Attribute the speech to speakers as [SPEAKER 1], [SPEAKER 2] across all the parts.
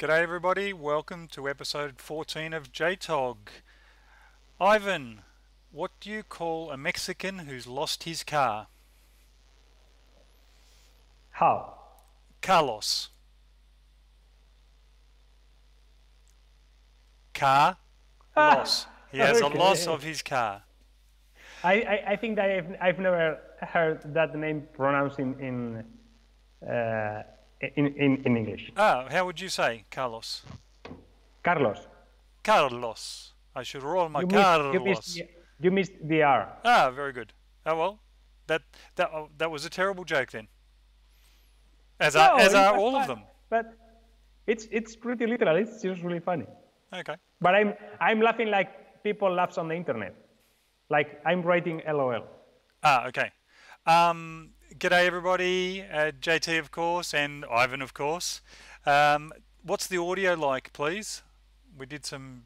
[SPEAKER 1] G'day everybody, welcome to episode 14 of JTOG. Ivan, what do you call a Mexican who's lost his car?
[SPEAKER 2] How?
[SPEAKER 1] Carlos. Car loss. He has a loss
[SPEAKER 2] Okay.
[SPEAKER 1] of his car.
[SPEAKER 2] I think that I've never heard that name pronounced in English.
[SPEAKER 1] How would you say Carlos?
[SPEAKER 2] Carlos.
[SPEAKER 1] Carlos. I should roll my
[SPEAKER 2] You missed you missed
[SPEAKER 1] Carlos.
[SPEAKER 2] the, you missed the R.
[SPEAKER 1] Very good. Oh well, that was a terrible joke then. As
[SPEAKER 2] No, it
[SPEAKER 1] are
[SPEAKER 2] was
[SPEAKER 1] all of
[SPEAKER 2] fun,
[SPEAKER 1] them.
[SPEAKER 2] but it's pretty literal. It's just really funny.
[SPEAKER 1] Okay.
[SPEAKER 2] But I'm laughing like people laughs on the internet. Like I'm writing LOL.
[SPEAKER 1] Okay. G'day everybody, JT of course, and Ivan of course. What's the audio like, please? We did some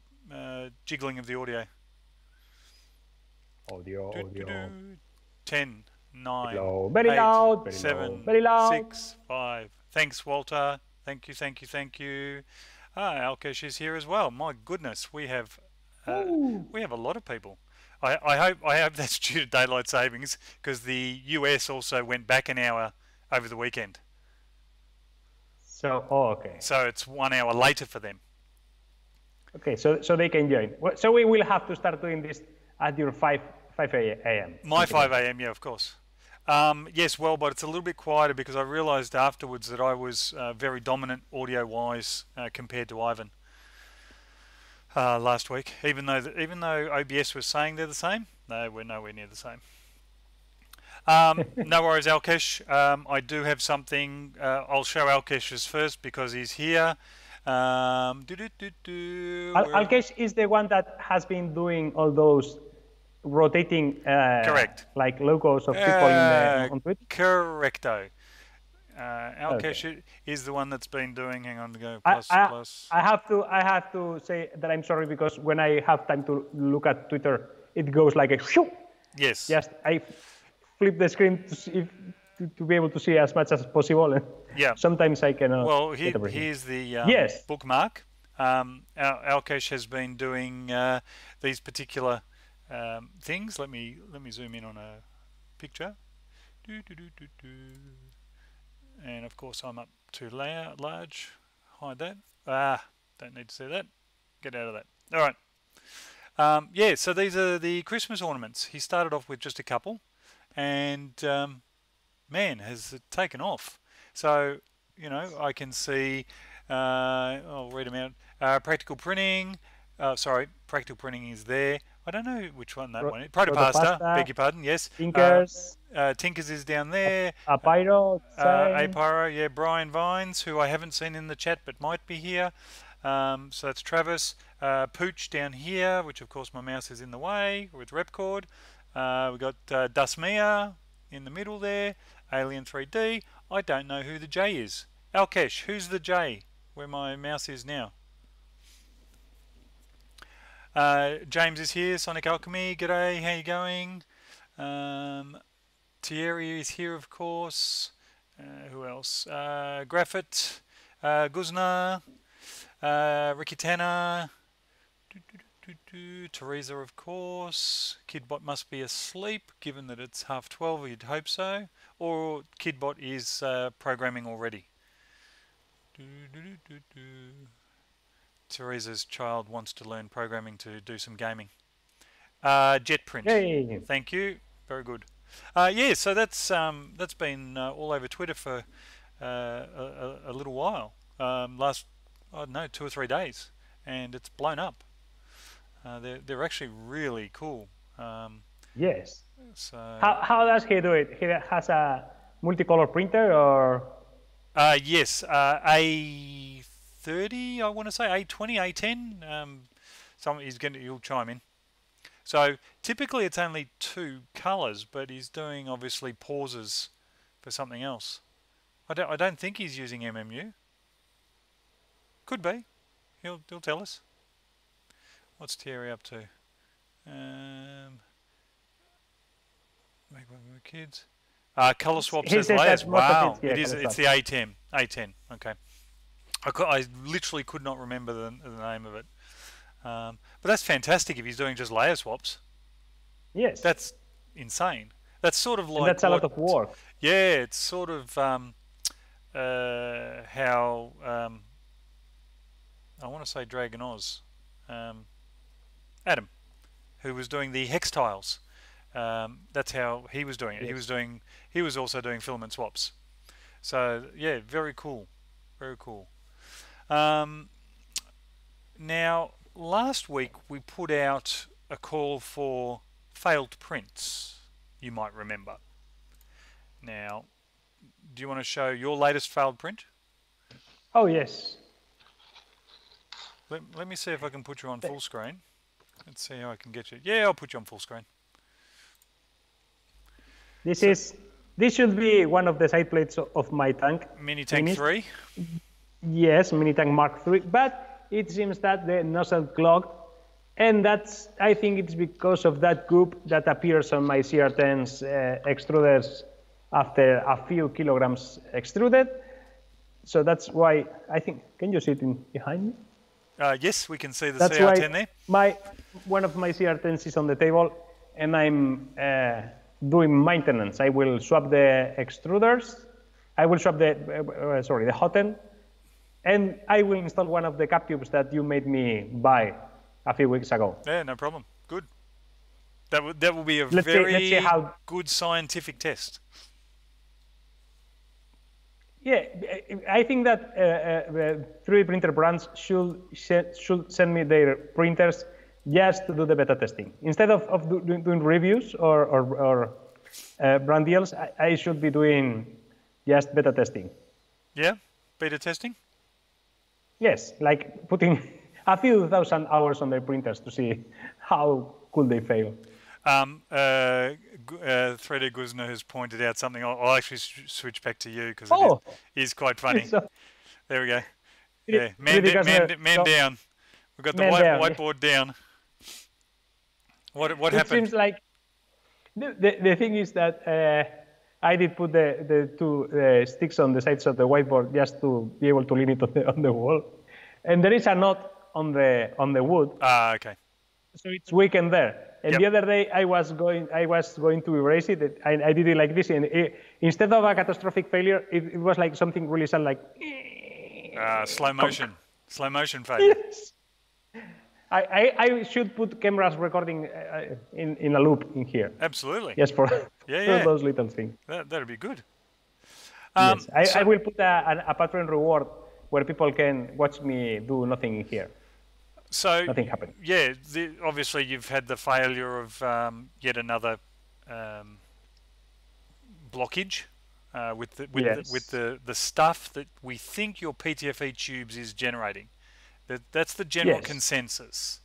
[SPEAKER 1] jiggling of the audio.
[SPEAKER 2] Audio.
[SPEAKER 1] 10, 9,
[SPEAKER 2] Low, very
[SPEAKER 1] 8,
[SPEAKER 2] loud, very
[SPEAKER 1] 7,
[SPEAKER 2] low, very loud.
[SPEAKER 1] 6, 5. Thanks, Walter. Thank you. Alkesh is here as well. My goodness, we have a lot of people. I hope that's due to daylight savings because the US also went back an hour over the weekend.
[SPEAKER 2] So, okay.
[SPEAKER 1] So it's 1 hour later for them.
[SPEAKER 2] Okay, so they can join. So we will have to start doing this at your 5 a.m.
[SPEAKER 1] My 5 a.m. Yeah, of course. Yes, well, but it's a little bit quieter because I realised afterwards that I was very dominant audio-wise compared to Ivan last week. Even though OBS was saying they're the same, no, we're nowhere near the same. No worries, Alkesh. I do have something. I'll show Alkesh's first because he's here.
[SPEAKER 2] Alkesh is the one that has been doing all those rotating
[SPEAKER 1] correct,
[SPEAKER 2] like logos of people on Twitter.
[SPEAKER 1] Correcto. Alkesh is the one that's been doing. Hang on, to go plus.
[SPEAKER 2] I have to say that I'm sorry because when I have time to look at Twitter, it goes like a shoo.
[SPEAKER 1] Yes.
[SPEAKER 2] Just I flip the screen to see to be able to see as much as possible.
[SPEAKER 1] Yeah.
[SPEAKER 2] Sometimes I cannot.
[SPEAKER 1] Well, here's the bookmark. Alkesh has been doing these particular things. Let me zoom in on a picture. And of course I'm up too large. Hide that. Don't need to see that. Get out of that. All right. Yeah, so these are the Christmas ornaments. He started off with just a couple, and man, has it taken off. So, you know, I can see, I'll read them out. Practical printing, practical printing is there. I don't know which one that one is. Protopasta, beg your pardon, yes.
[SPEAKER 2] Tinkers.
[SPEAKER 1] Tinkers is down there.
[SPEAKER 2] Apiro,
[SPEAKER 1] Apiro, yeah. Brian Vines, who I haven't seen in the chat but might be here. So that's Travis. Pooch down here, which of course my mouse is in the way with Repcord. We've got Dasmia in the middle there. Alien 3D. I don't know who the J is. Alkesh, who's the J? Where my mouse is now. James is here. Sonic Alchemy. G'day. How you going? Thierry is here, of course. Who else? Graphit. Guzna. Ricky Tanner. Teresa, of course. Kidbot must be asleep, given that it's 12:30. You'd hope so. Or Kidbot is programming already. Teresa's child wants to learn programming to do some gaming. Jetprint.
[SPEAKER 2] Yay.
[SPEAKER 1] Thank you. Very good. Yeah, so that's been all over Twitter for a little while. Last, I don't know, 2 or 3 days, and it's blown up. They're actually really cool.
[SPEAKER 2] Yes.
[SPEAKER 1] So
[SPEAKER 2] how does he do it? He has a multicolor printer, or?
[SPEAKER 1] Yes, A30, I want to say A20, A10. He'll chime in. So typically it's only 2 colors, but he's doing obviously pauses for something else. I don't think he's using MMU. Could be. He'll tell us. What's Thierry up to? Make one of the kids. Color swap says layers. Wow, it's the A10. A10. Okay. I literally could not remember the name of it. But that's fantastic if he's doing just layer swaps.
[SPEAKER 2] Yes,
[SPEAKER 1] That's insane. That's sort of
[SPEAKER 2] and
[SPEAKER 1] like
[SPEAKER 2] that's a lot
[SPEAKER 1] what,
[SPEAKER 2] of work.
[SPEAKER 1] yeah, it's sort of how I want to say Dragon Oz, Adam, who was doing the hex tiles. That's how he was doing it.
[SPEAKER 2] Yes.
[SPEAKER 1] He was also doing filament swaps. So yeah, very cool, very cool. Um, Now, last week we put out a call for failed prints, you might remember. Now, do you want to show your latest failed print?
[SPEAKER 2] Oh yes.
[SPEAKER 1] Let me see if I can put you on full screen. Let's see how I can get you. Yeah, I'll put you on full screen.
[SPEAKER 2] This should be one of the side plates of my tank.
[SPEAKER 1] Mini Tank 3.
[SPEAKER 2] Yes, Mini Tank Mark III, but it seems that the nozzle clogged, and that's, I think it's because of that goop that appears on my CR10's extruders after a few kilograms extruded. So that's why I think, can you see it behind me?
[SPEAKER 1] Yes, we can see the
[SPEAKER 2] That's
[SPEAKER 1] CR10
[SPEAKER 2] why
[SPEAKER 1] there.
[SPEAKER 2] one of my CR10s is on the table, and I'm doing maintenance. I will swap the extruders. I will swap the hot end, and I will install one of the cap tubes that you made me buy a few weeks ago.
[SPEAKER 1] Yeah, no problem. Good. That will be a
[SPEAKER 2] Let's
[SPEAKER 1] very
[SPEAKER 2] see how.
[SPEAKER 1] good scientific test.
[SPEAKER 2] Yeah, I think that 3D printer brands should send me their printers just to do the beta testing. Instead of doing reviews or brand deals, I should be doing just beta testing.
[SPEAKER 1] Yeah, beta testing?
[SPEAKER 2] Yes, like putting a few thousand hours on their printers to see how could they fail.
[SPEAKER 1] 3D Guzna has pointed out something. I'll actually switch back to you because it is quite funny.
[SPEAKER 2] So,
[SPEAKER 1] there we go. Yeah, man down. We've got the whiteboard down. What happened?
[SPEAKER 2] It seems like the thing is that I did put the two sticks on the sides of the whiteboard just to be able to lean it on the wall, and there is a knot on the wood.
[SPEAKER 1] Ah, okay.
[SPEAKER 2] So it's weakened there. And the other day I was going to erase it. I did it like this, and instead of a catastrophic failure, it was like something really sad, like
[SPEAKER 1] slow motion failure.
[SPEAKER 2] Yes. I should put cameras recording in a loop in here.
[SPEAKER 1] Absolutely.
[SPEAKER 2] Yes, for those little things.
[SPEAKER 1] That'd be good.
[SPEAKER 2] Yes, I will put a Patreon reward where people can watch me do nothing in here.
[SPEAKER 1] So
[SPEAKER 2] nothing happened.
[SPEAKER 1] Yeah, obviously you've had the failure of yet another blockage with the stuff that we think your PTFE tubes is generating. That's the general consensus.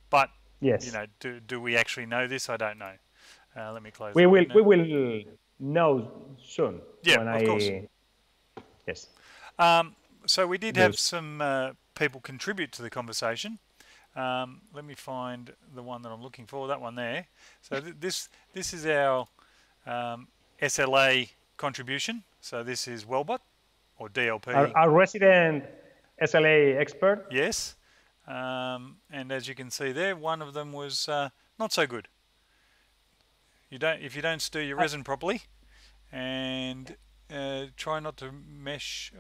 [SPEAKER 1] But you know, do we actually know this? I don't know. Let me close.
[SPEAKER 2] We will know soon.
[SPEAKER 1] Yeah, of course.
[SPEAKER 2] Yes.
[SPEAKER 1] So we did have some people contribute to the conversation. Let me find the one that I'm looking for. That one there. So this is our SLA contribution. So this is Wellbot or DLP.
[SPEAKER 2] Our resident SLA expert.
[SPEAKER 1] Yes. And as you can see there, one of them was not so good. If you don't stir your resin properly, and try not to mesh.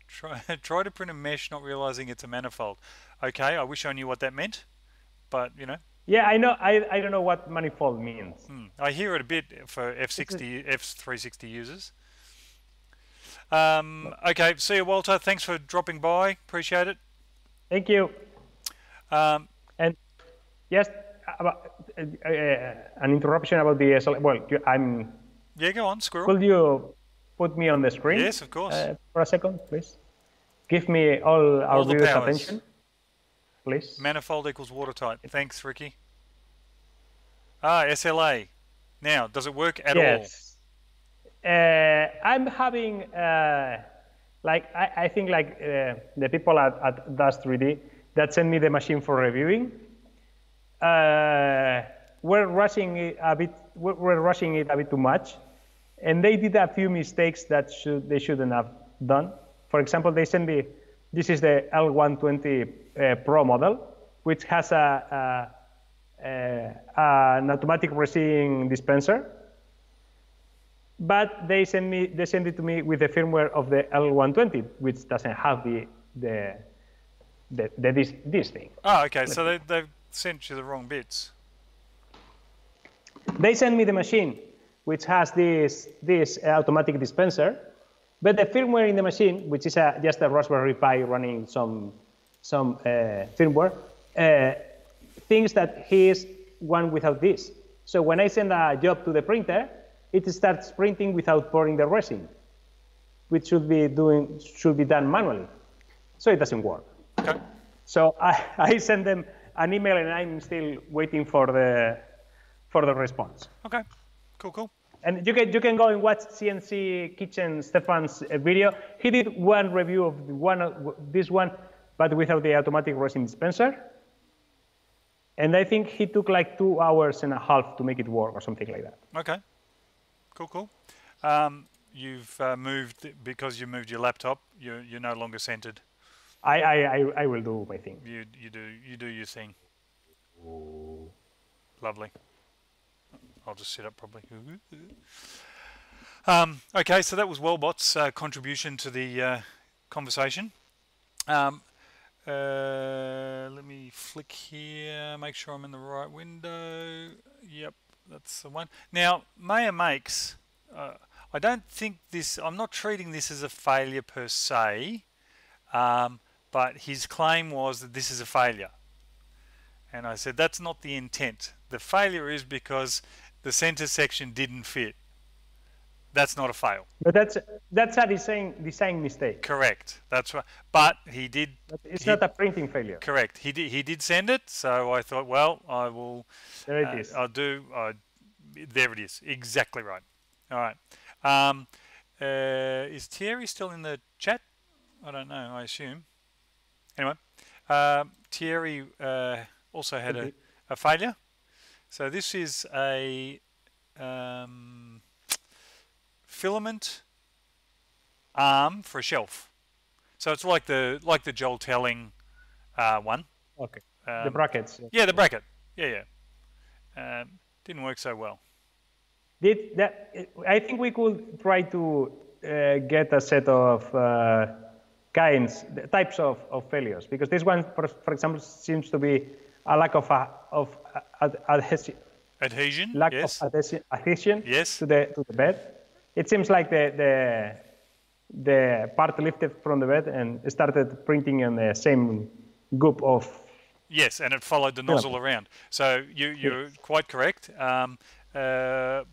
[SPEAKER 1] Try to print a mesh, not realizing it's a manifold. Okay, I wish I knew what that meant, but you know.
[SPEAKER 2] Yeah, I know. I don't know what manifold means.
[SPEAKER 1] I hear it a bit for F360 users. Okay, see you, Walter. Thanks for dropping by. Appreciate it.
[SPEAKER 2] Thank you. And yes, about, an interruption about the SLA. Well,
[SPEAKER 1] Yeah, go on, squirrel.
[SPEAKER 2] Could you put me on the screen?
[SPEAKER 1] Yes, of course.
[SPEAKER 2] For a second, please. Give me all our viewers' attention, please.
[SPEAKER 1] Manifold equals watertight. Thanks, Ricky. SLA. Now, does it work at all?
[SPEAKER 2] Yes. I'm having, I think the people at Dust 3D that sent me the machine for reviewing, we're rushing it a bit. We're rushing it a bit too much, and they did a few mistakes that they shouldn't have done. For example, they sent me This is the L120 Pro model, which has an automatic resin dispenser. But they send it to me with the firmware of the L120, which doesn't have this thing.
[SPEAKER 1] Oh, okay. So they've sent you the wrong bits.
[SPEAKER 2] They send me the machine, which has this automatic dispenser, but the firmware in the machine, which is just a Raspberry Pi running some firmware, thinks that he is one without this. So when I send a job to the printer, it starts printing without pouring the resin, which should be done manually. So it doesn't work.
[SPEAKER 1] Okay.
[SPEAKER 2] So I send them an email, and I'm still waiting for the response.
[SPEAKER 1] Okay. Cool.
[SPEAKER 2] And you can go and watch CNC Kitchen Stefan's video. He did one review of this one, but without the automatic resin dispenser. And I think he took like 2 hours and a half to make it work or something like that.
[SPEAKER 1] Okay. Cool. You've moved, because you moved your laptop. You're no longer centered.
[SPEAKER 2] I will do my thing.
[SPEAKER 1] You do your thing. Ooh. Lovely. I'll just sit up probably. Okay, so that was Wellbot's contribution to the conversation. Let me flick here, make sure I'm in the right window. Yep, that's the one. Now, Maya Makes, I don't think this, I'm not treating this as a failure per se, but his claim was that this is a failure. And I said, that's not the intent. The failure is because the center section didn't fit. That's not a fail.
[SPEAKER 2] But that's a design mistake.
[SPEAKER 1] Correct. That's right. But he did.
[SPEAKER 2] But it's not a printing failure.
[SPEAKER 1] Correct. He did send it. So I thought, well, I will.
[SPEAKER 2] There it is.
[SPEAKER 1] I'll do. There it is. Exactly right. All right. Is Thierry still in the chat? I don't know. I assume. Anyway, Thierry also had a failure. So this is a filament arm for a shelf. So it's like the Joel Telling one.
[SPEAKER 2] Okay. The brackets.
[SPEAKER 1] Yeah, the bracket. Yeah. Didn't work so well.
[SPEAKER 2] I think we could try to get a set of types of failures, because this one, for example, seems to be a lack of adhesion.
[SPEAKER 1] Adhesion.
[SPEAKER 2] Lack
[SPEAKER 1] yes.
[SPEAKER 2] of adhesion.
[SPEAKER 1] Yes.
[SPEAKER 2] To the bed. It seems like the part lifted from the bed and started printing on the same goop of.
[SPEAKER 1] Yes, and it followed the nozzle around. So you're quite correct.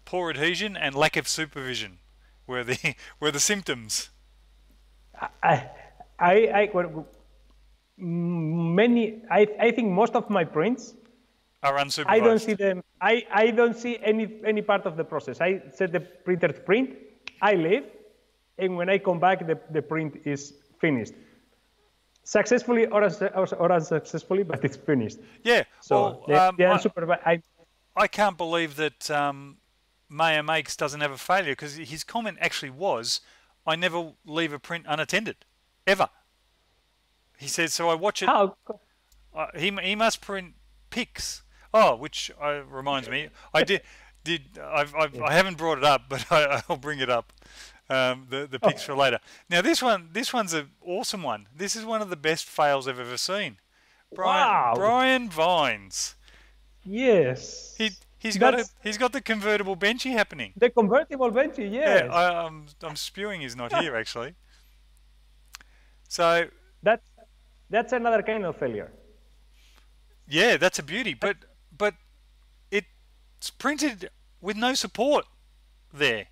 [SPEAKER 1] Poor adhesion and lack of supervision were the symptoms.
[SPEAKER 2] I think most of my prints
[SPEAKER 1] are unsupervised.
[SPEAKER 2] I don't see them. I don't see any part of the process. I set the printer to print, I leave, and when I come back, the print is finished. Successfully or unsuccessfully, but it's finished.
[SPEAKER 1] Yeah.
[SPEAKER 2] So
[SPEAKER 1] I can't believe that Maya Makes doesn't have a failure, because his comment actually was, I never leave a print unattended, ever. He said, so I watch it.
[SPEAKER 2] How?
[SPEAKER 1] He must print pics. Oh, which reminds me, I haven't brought it up, but I'll bring it up. The pics for later. Now this one's an awesome one. This is one of the best fails I've ever seen. Brian Vines.
[SPEAKER 2] Yes.
[SPEAKER 1] He's got the convertible benchy happening.
[SPEAKER 2] The convertible benchy, yes.
[SPEAKER 1] Yeah, I'm spewing he's not here actually. So
[SPEAKER 2] that's another kind of failure.
[SPEAKER 1] Yeah, that's a beauty, but it's printed with no support there.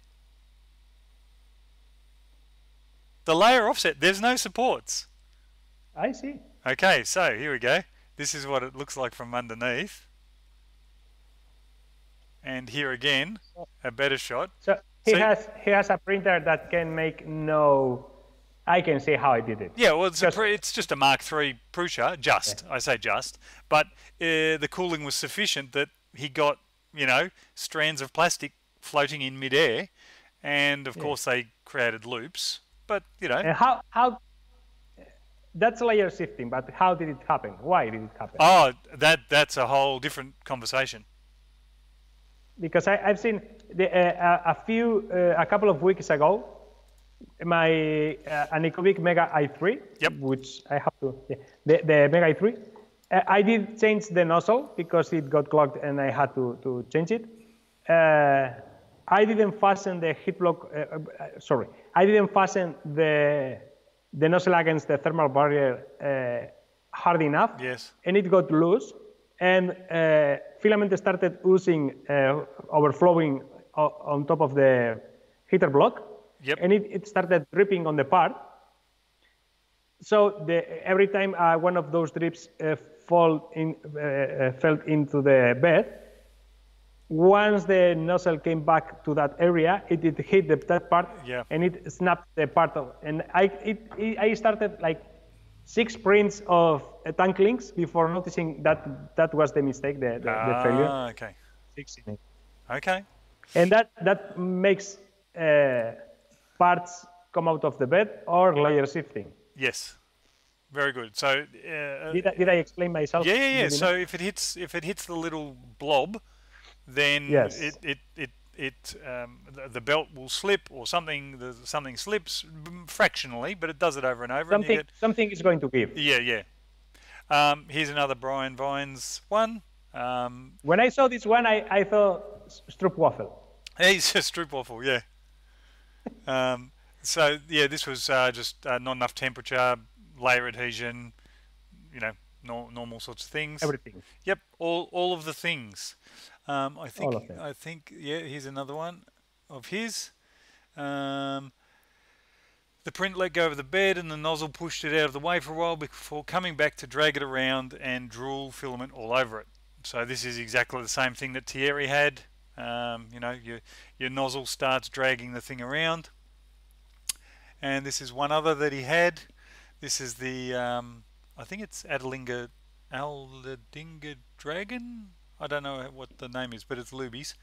[SPEAKER 1] The layer offset, there's no supports.
[SPEAKER 2] I see.
[SPEAKER 1] Okay, so here we go. This is what it looks like from underneath. And here again, a better shot.
[SPEAKER 2] So he has a printer that can make no. I can see how I did it.
[SPEAKER 1] Yeah, well, it's just a Mark III Prusa, I say just, but the cooling was sufficient that he got, strands of plastic floating in midair, and of course they created loops. But
[SPEAKER 2] And that's layer shifting, but how did it happen? Why did it happen?
[SPEAKER 1] Oh, that's a whole different conversation.
[SPEAKER 2] Because I've seen a couple of weeks ago, my Anicovic Mega i3,
[SPEAKER 1] Yep.
[SPEAKER 2] which I have to, the Mega i3, I did change the nozzle because it got clogged and I had to change it. I didn't fasten the heat block, I didn't fasten the nozzle against the thermal barrier hard enough.
[SPEAKER 1] Yes.
[SPEAKER 2] And it got loose. And filament started oozing, overflowing on top of the heater block.
[SPEAKER 1] Yep.
[SPEAKER 2] And it started dripping on the part. So every time one of those drips fell into the bed, once the nozzle came back to that area, it hit that part,
[SPEAKER 1] Yeah.
[SPEAKER 2] and it snapped the part of. And I started like 6 prints of tank links before noticing that was the mistake, the failure.
[SPEAKER 1] Okay.
[SPEAKER 2] 6 in it.
[SPEAKER 1] Okay.
[SPEAKER 2] And that makes parts come out of the bed or layer shifting.
[SPEAKER 1] Yes. Very good. So
[SPEAKER 2] Did I explain myself?
[SPEAKER 1] yeah. So if it hits the little blob, then
[SPEAKER 2] Yes.
[SPEAKER 1] the belt will slip or something slips fractionally, but it does it over and over.
[SPEAKER 2] Something is going to give.
[SPEAKER 1] Yeah. Here's another Brian Vines one.
[SPEAKER 2] When I saw this one, I thought stroopwafel.
[SPEAKER 1] He's a stroopwafel, yeah. So yeah, this was just not enough temperature, layer adhesion, normal sorts of things.
[SPEAKER 2] Everything.
[SPEAKER 1] Yep, all of the things. I think
[SPEAKER 2] All of them.
[SPEAKER 1] yeah. Here's another one of his. The print let go of the bed and the nozzle pushed it out of the way for a while before coming back to drag it around and drool filament all over it. So this is exactly the same thing that Thierry had. Your nozzle starts dragging the thing around. And this is one other that he had. This is the, I think it's Adelinga Dragon? I don't know what the name is, but it's Luby's.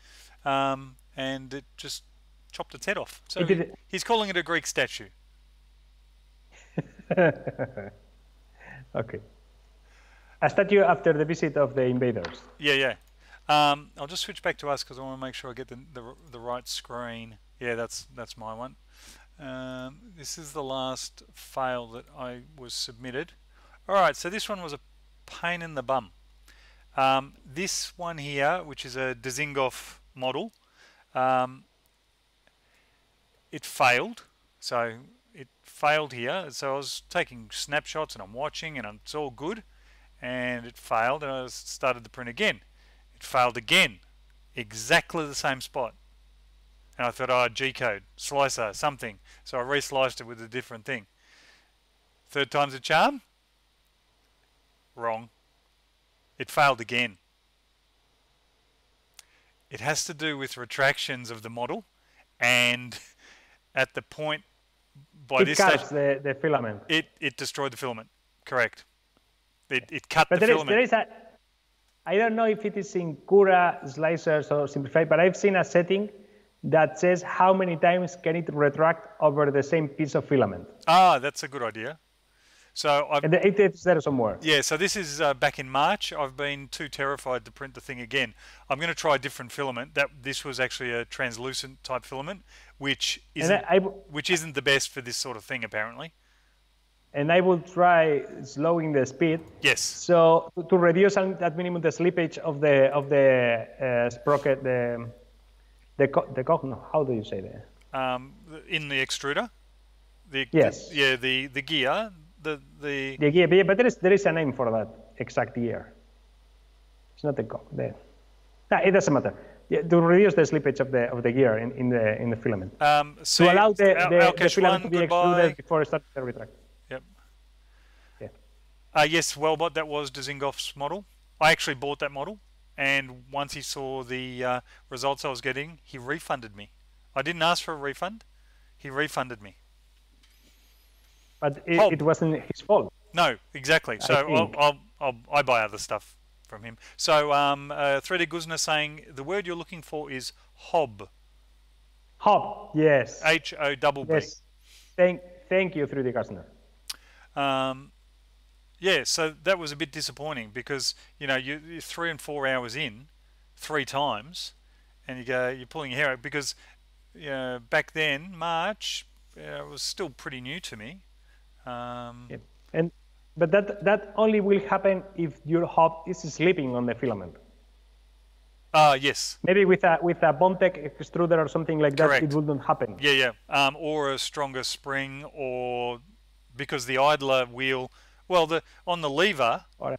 [SPEAKER 1] And it just chopped its head off. So he's calling it a Greek statue.
[SPEAKER 2] Okay. A statue after the visit of the invaders.
[SPEAKER 1] Yeah. I'll just switch back to us because I want to make sure I get the right screen. Yeah, that's my one. This is the last fail that I was submitted. Alright, so this one was a pain in the bum. This one here, which is a Dzingov model, it failed. So it failed here. So I was taking snapshots and I'm watching and it's all good. And it failed and I started the print again. It failed again. Exactly the same spot. And I thought, oh, G-code, slicer, something. So I resliced it with a different thing. Third time's a charm? Wrong. It failed again. It has to do with retractions of the model, and at the point by
[SPEAKER 2] it
[SPEAKER 1] this
[SPEAKER 2] cuts
[SPEAKER 1] stage,
[SPEAKER 2] the filament.
[SPEAKER 1] It destroyed the filament. Correct. It cut
[SPEAKER 2] but
[SPEAKER 1] the filament.
[SPEAKER 2] There is I don't know if it is in Cura, slicers, or simplified, but I've seen a setting that says how many times can it retract over the same piece of filament.
[SPEAKER 1] Ah, that's a good idea. So
[SPEAKER 2] it's there somewhere.
[SPEAKER 1] Yeah, so this is back in March. I've been too terrified to print the thing again. I'm going to try a different filament. This was actually a translucent type filament, which isn't the best for this sort of thing apparently.
[SPEAKER 2] And I will try slowing the speed.
[SPEAKER 1] Yes.
[SPEAKER 2] So to reduce at minimum the slippage of the sprocket, how do you say that?
[SPEAKER 1] In the extruder.
[SPEAKER 2] Yes.
[SPEAKER 1] The gear. The
[SPEAKER 2] gear, but there is a name for that exact gear. It's not the it doesn't matter. Yeah, to reduce the slippage of the gear in the filament. To allow the filament to be extruded before it starts to retract.
[SPEAKER 1] Yep.
[SPEAKER 2] Yeah.
[SPEAKER 1] Yes, Wellbot, that was Dzingov's model. I actually bought that model, and once he saw the results I was getting, he refunded me. I didn't ask for a refund. He refunded me.
[SPEAKER 2] But it wasn't his fault.
[SPEAKER 1] No, exactly. So I buy other stuff from him. So 3D Guzna saying the word you're looking for is hob.
[SPEAKER 2] Hob, yes.
[SPEAKER 1] H-O-B-B.
[SPEAKER 2] Yes. Thank you, 3D Guzna.
[SPEAKER 1] Yeah, so that was a bit disappointing because you're 3 and 4 hours in, 3 times, and you're pulling your hair out because back then March it was still pretty new to me.
[SPEAKER 2] Yeah. And but that only will happen if your hub is sleeping on the filament.
[SPEAKER 1] Yes,
[SPEAKER 2] Maybe with a Bondtech extruder or something like that, it
[SPEAKER 1] correct.
[SPEAKER 2] wouldn't happen.
[SPEAKER 1] Yeah. Or a stronger spring, or because the idler wheel, well, the on
[SPEAKER 2] Or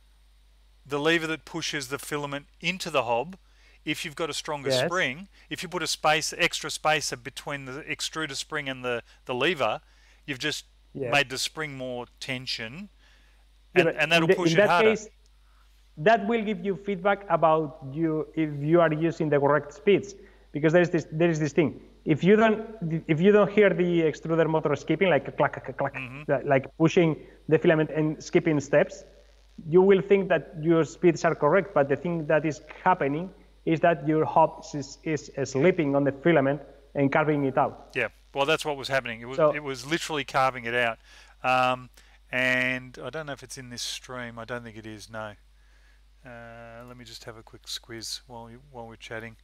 [SPEAKER 1] the lever that pushes the filament into the hob, if you've got a stronger
[SPEAKER 2] yes,
[SPEAKER 1] spring, if you put extra spacer between the extruder spring and the lever, you've just
[SPEAKER 2] yes.
[SPEAKER 1] made the spring more tension,
[SPEAKER 2] Yeah,
[SPEAKER 1] and
[SPEAKER 2] but
[SPEAKER 1] that'll
[SPEAKER 2] in
[SPEAKER 1] push it
[SPEAKER 2] that
[SPEAKER 1] harder.
[SPEAKER 2] case, that will give you feedback about you if you are using the correct speeds, because there is this thing. If you don't hear the extruder motor skipping like clack clack clack, like pushing the filament and skipping steps, you will think that your speeds are correct. But the thing that is happening is that your hub is slipping on the filament and carving it out.
[SPEAKER 1] Yeah, well, that's what was happening.
[SPEAKER 2] So
[SPEAKER 1] It was literally carving it out, um, and I don't know if it's in this stream. I don't think it is. No. Let me just have a quick squiz while we're chatting.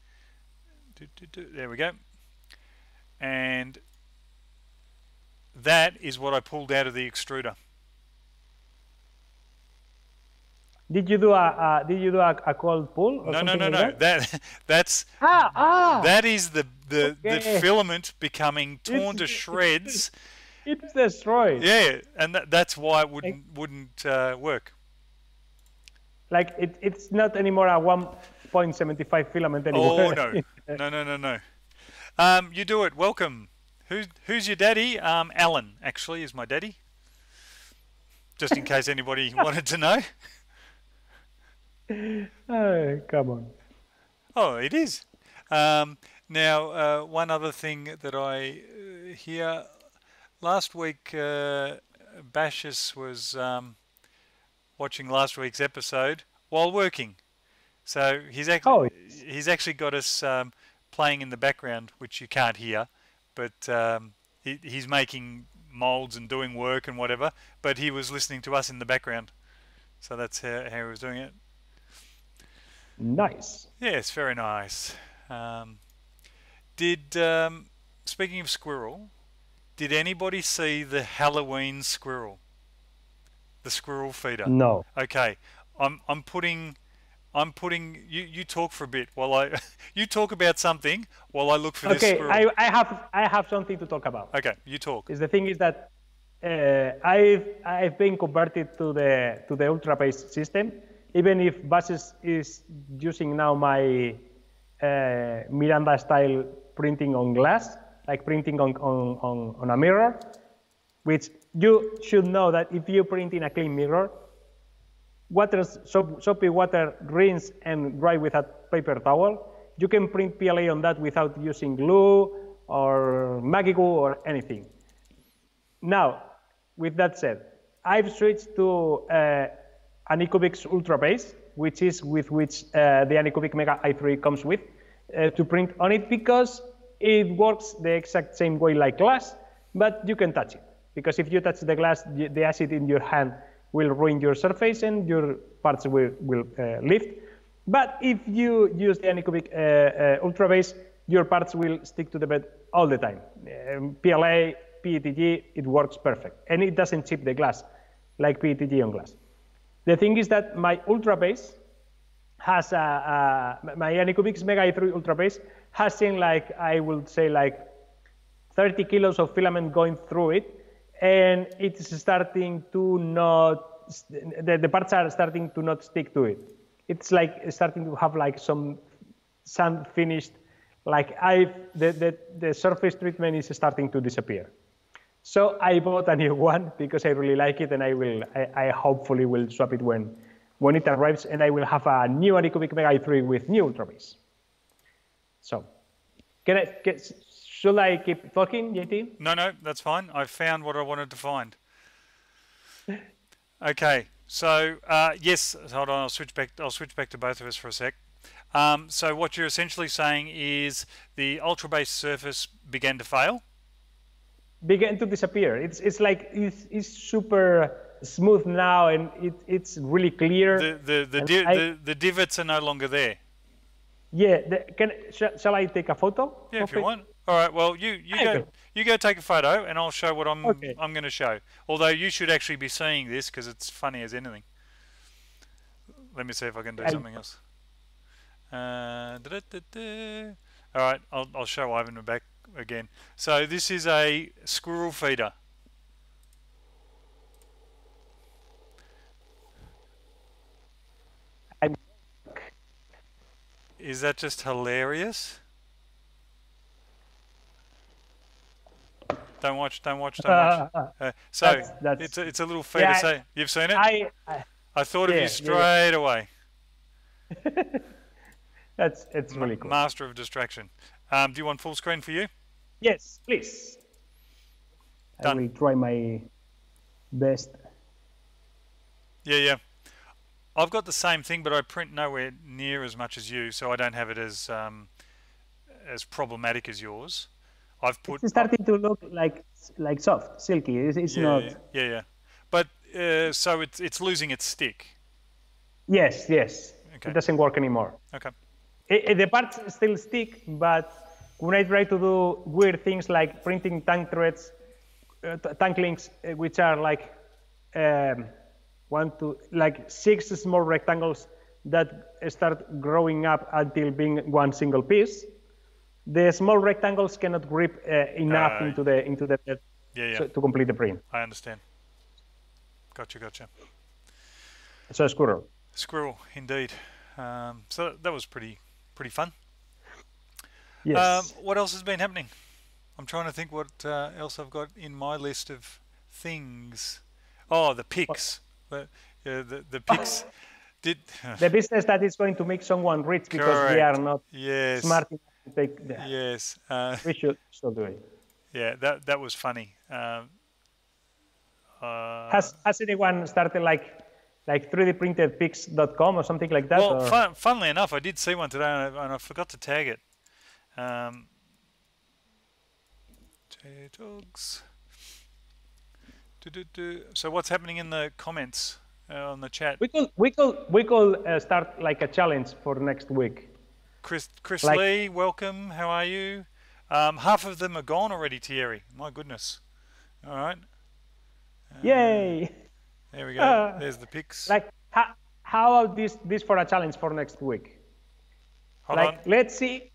[SPEAKER 1] There we go. And that is what I pulled out of the extruder.
[SPEAKER 2] did you do a cold pull or
[SPEAKER 1] No, no,
[SPEAKER 2] something
[SPEAKER 1] no,
[SPEAKER 2] like
[SPEAKER 1] no.
[SPEAKER 2] that?
[SPEAKER 1] That's
[SPEAKER 2] Ah,
[SPEAKER 1] that is the
[SPEAKER 2] okay.
[SPEAKER 1] filament becoming torn
[SPEAKER 2] It's
[SPEAKER 1] to shreds.
[SPEAKER 2] it's destroyed.
[SPEAKER 1] Yeah, and that's why it
[SPEAKER 2] Like,
[SPEAKER 1] wouldn't work.
[SPEAKER 2] like it's not anymore a 1.75 filament
[SPEAKER 1] Oh
[SPEAKER 2] anymore.
[SPEAKER 1] no, no, no, no, no. You do it. Welcome. Who's your daddy? Alan actually is my daddy. Just in case anybody wanted to know.
[SPEAKER 2] Oh, come on.
[SPEAKER 1] Oh, it is. Now, one other thing that I hear last week, Bashis was watching last week's episode while working. So
[SPEAKER 2] Oh,
[SPEAKER 1] he's actually got us playing in the background, which you can't hear, but he's making molds and doing work and whatever. But he was listening to us in the background, so that's how he was doing it.
[SPEAKER 2] nice.
[SPEAKER 1] Yes, very nice. Um, did Speaking of squirrel, did anybody see the Halloween squirrel, the squirrel feeder?
[SPEAKER 2] No.
[SPEAKER 1] Okay, I'm putting you talk for a bit while I you talk about something while I look for this
[SPEAKER 2] Okay,
[SPEAKER 1] squirrel.
[SPEAKER 2] I have something to talk about.
[SPEAKER 1] Okay, you talk.
[SPEAKER 2] Is the thing is that I've been converted to the ultra base system, even if Basis is using now my Miranda style printing on glass, like printing on a mirror, which you should know that if you print in a clean mirror, soapy water, rinse and dry with a paper towel. You can print PLA on that without using glue or Maggi glue or anything. Now, with that said, I've switched to Anycubics Ultra Base, which is with which the Anycubic Mega i3 comes with, to print on it because it works the exact same way like glass, but you can touch it. Because if you touch the glass, the acid in your hand will ruin your surface and your parts will lift. But if you use the Anycubic Ultra Base, your parts will stick to the bed all the time. PLA, PETG, it works perfect. And it doesn't chip the glass like PETG on glass. The thing is that my Ultra Base has my Anycubics Mega i3 Ultra Base has seen like, I would say like 30 kilos of filament going through it, and it's starting to not, the parts are starting to not stick to it. It's like starting to have like some sand finished, like the surface treatment is starting to disappear. So I bought a new one because I really like it, and I hopefully will swap it when it arrives, and I will have a new Anycubic Mega i3 with new Ultra Base. So, should I keep talking, JT?
[SPEAKER 1] No, that's fine. I found what I wanted to find. Okay, so yes, hold on. I'll switch back to both of us for a sec. So what you're essentially saying is the ultra base surface began to fail.
[SPEAKER 2] Began to disappear. It's like it's super smooth now, and it's really clear.
[SPEAKER 1] The divots are no longer there.
[SPEAKER 2] Yeah, shall I take a photo?
[SPEAKER 1] Yeah, if you want. All right. Well, you go take a photo, and I'll show what I'm going to show. Although you should actually be seeing this because it's funny as anything. Let me see if I can do something else. All right, I'll show Ivan back again. So this is a squirrel feeder. Is that just hilarious? Don't watch. So it's a little feeder. Yeah, you've seen it? I thought of you straight away.
[SPEAKER 2] It's really cool.
[SPEAKER 1] Master of distraction. Do you want full screen for you?
[SPEAKER 2] Yes, please. Done. I will try my best.
[SPEAKER 1] Yeah. I've got the same thing, but I print nowhere near as much as you, so I don't have it as problematic as yours.
[SPEAKER 2] It's starting to look like soft, silky. It's not.
[SPEAKER 1] Yeah. But so it's losing its stick.
[SPEAKER 2] Yes. Okay. It doesn't work anymore.
[SPEAKER 1] Okay.
[SPEAKER 2] The parts still stick, but when I try to do weird things like printing tank threads, tank links, which are like 6 small rectangles that start growing up until being one single piece, the small rectangles cannot grip enough into the bed to complete the print.
[SPEAKER 1] I understand. Gotcha.
[SPEAKER 2] So squirrel.
[SPEAKER 1] Squirrel, indeed. So that was pretty fun.
[SPEAKER 2] Yes.
[SPEAKER 1] What else has been happening? I'm trying to think what else I've got in my list of things. Oh, the pics. The pics.
[SPEAKER 2] The business that is going to make someone rich because they are not smart enough to take the...
[SPEAKER 1] Yes.
[SPEAKER 2] We should do it.
[SPEAKER 1] Yeah, that was funny.
[SPEAKER 2] Has anyone started like 3dprintedpics.com or something like that?
[SPEAKER 1] Well, funnily enough, I did see one today and I forgot to tag it. JAYTEE. So what's happening in the comments on the chat?
[SPEAKER 2] We could start like a challenge for next week.
[SPEAKER 1] Chris Lee, welcome. How are you? Half of them are gone already, Thierry. My goodness. All right.
[SPEAKER 2] Yay!
[SPEAKER 1] There we go. There's the pics.
[SPEAKER 2] Like how about this for a challenge for next week?
[SPEAKER 1] Hold on.
[SPEAKER 2] Let's see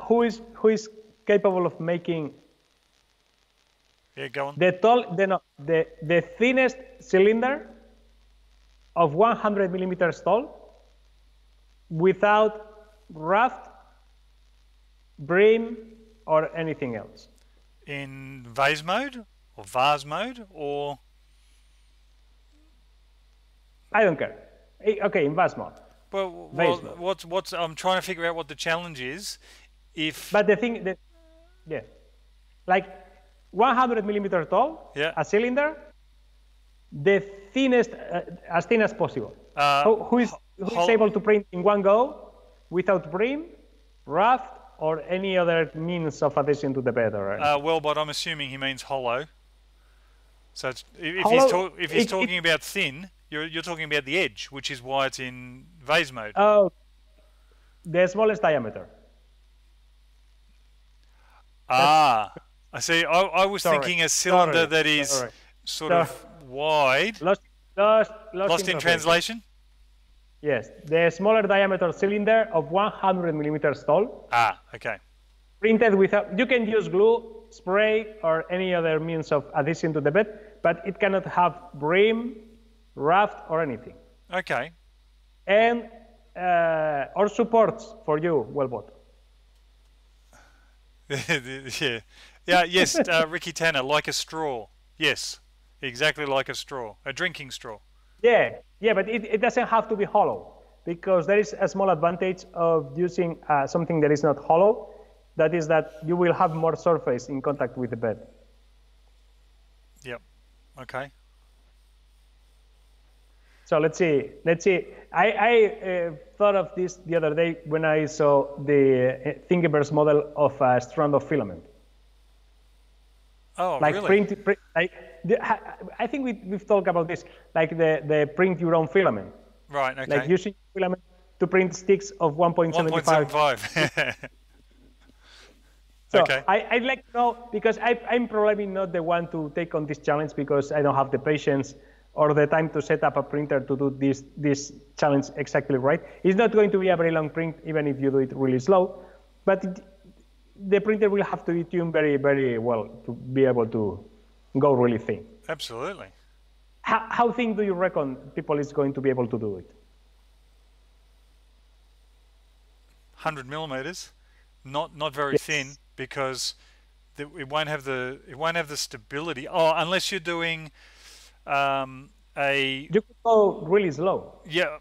[SPEAKER 2] who is capable of making.
[SPEAKER 1] Yeah, go on.
[SPEAKER 2] The thinnest cylinder of 100 millimeters tall without raft, brim, or anything else.
[SPEAKER 1] In vase mode or vase mode or?
[SPEAKER 2] I don't care. Okay, in vase mode.
[SPEAKER 1] Well,
[SPEAKER 2] mode.
[SPEAKER 1] what's I'm trying to figure out what the challenge is.
[SPEAKER 2] But the thing that, like 100 millimeters tall, a cylinder, the thinnest, as thin as possible. Who is able to print in one go without brim, raft, or any other means of addition to the bed?
[SPEAKER 1] Well, but I'm assuming he means hollow. So if he's talking about thin, you're talking about the edge, which is why it's in vase mode.
[SPEAKER 2] Oh, the smallest diameter.
[SPEAKER 1] I see. I was thinking a cylinder that is sort of wide.
[SPEAKER 2] Lost
[SPEAKER 1] in translation?
[SPEAKER 2] Yes, the smaller diameter cylinder of 100 millimeters tall.
[SPEAKER 1] Okay.
[SPEAKER 2] Printed without, you can use glue, spray, or any other means of addition to the bed, but it cannot have brim, raft, or anything.
[SPEAKER 1] Okay.
[SPEAKER 2] And or supports for you, Wellbot.
[SPEAKER 1] Yes, Ricky Tanner, like a straw. Yes, exactly like a straw, a drinking straw.
[SPEAKER 2] Yeah, but it doesn't have to be hollow, because there is a small advantage of using something that is not hollow. That is that you will have more surface in contact with the bed.
[SPEAKER 1] Yep. Okay.
[SPEAKER 2] So let's see. I thought of this the other day when I saw the Thingiverse model of a strand of filament.
[SPEAKER 1] Oh,
[SPEAKER 2] like
[SPEAKER 1] really?
[SPEAKER 2] I think we've talked about this, like the print your own filament,
[SPEAKER 1] Right. Okay.
[SPEAKER 2] like using filament to print sticks of 1.75.
[SPEAKER 1] 1.75.
[SPEAKER 2] So
[SPEAKER 1] Okay.
[SPEAKER 2] I'd like to know, because I'm probably not the one to take on this challenge because I don't have the patience or the time to set up a printer to do this challenge exactly right. It's not going to be a very long print, even if you do it really slow, but the printer will have to be tuned very, very well to be able to go really thin.
[SPEAKER 1] Absolutely.
[SPEAKER 2] How thin do you reckon people is going to be able to do it?
[SPEAKER 1] 100 millimeters, not very
[SPEAKER 2] Yes.
[SPEAKER 1] thin, because it won't have the stability. Oh, unless you're doing a
[SPEAKER 2] You could go really slow.
[SPEAKER 1] yeah,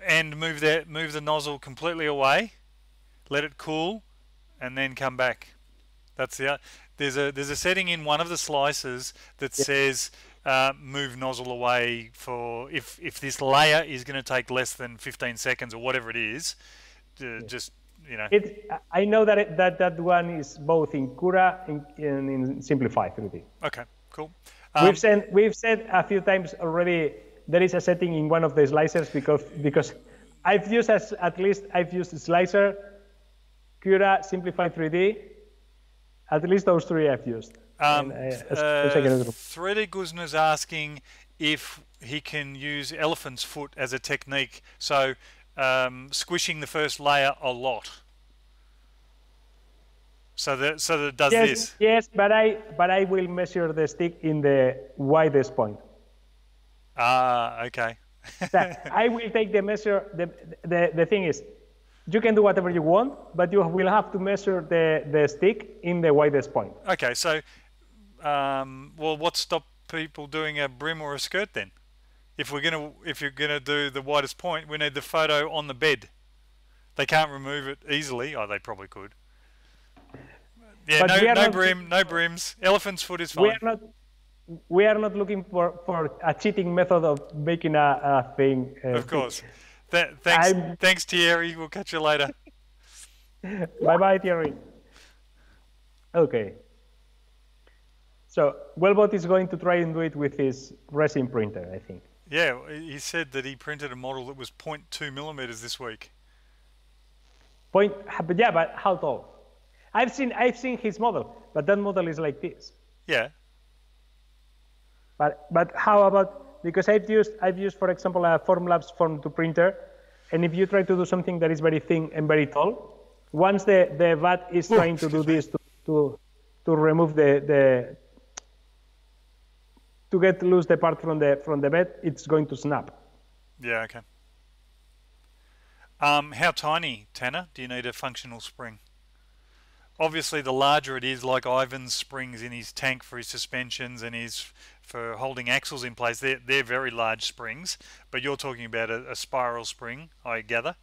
[SPEAKER 1] and move the nozzle completely away, let it cool, and then come back. That's the there's a setting in one of the slices that
[SPEAKER 2] Yeah.
[SPEAKER 1] says move nozzle away for if this layer is going to take less than 15 seconds or whatever it is. Just
[SPEAKER 2] I know that that one is both in Cura and in Simplify 3D.
[SPEAKER 1] Okay, cool.
[SPEAKER 2] We've said a few times already there is a setting in one of the slicers because I've used I've used Slicer, Cura, Simplify 3D. At least those three I've used.
[SPEAKER 1] 3D Guzner's asking if he can use elephant's foot as a technique. So squishing the first layer a lot. So that it does this.
[SPEAKER 2] Yes, but I will measure the stick in the widest point.
[SPEAKER 1] Ah, okay.
[SPEAKER 2] I will take the measure. The thing is, you can do whatever you want, but you will have to measure the stick in the widest point.
[SPEAKER 1] Okay, so well, what stopped people doing a brim or a skirt then? If you're gonna do the widest point, we need the photo on the bed. They can't remove it easily. Oh, they probably could. Yeah, no brim, no brims. Elephant's foot is fine.
[SPEAKER 2] We are not looking for a cheating method of making a thing.
[SPEAKER 1] Of course. Thanks, Thierry. We'll catch you later.
[SPEAKER 2] Bye, Thierry. Okay. So Wellbot is going to try and do it with his resin printer, I think.
[SPEAKER 1] Yeah, he said that he printed a model that was 0.2 millimeters this week.
[SPEAKER 2] But how tall? I've seen his model, but that model is like this.
[SPEAKER 1] Yeah.
[SPEAKER 2] But how about, because I've used for example a Formlabs Form 2 printer, and if you try to do something that is very thin and very tall, once the vat is trying to do this to remove to get loose the part from the bed, it's going to snap.
[SPEAKER 1] Yeah. Okay. How tiny, Tanner, do you need a functional spring? Obviously, the larger it is, like Ivan's springs in his tank for his suspensions and for holding axles in place, they're very large springs. But you're talking about a spiral spring, I gather.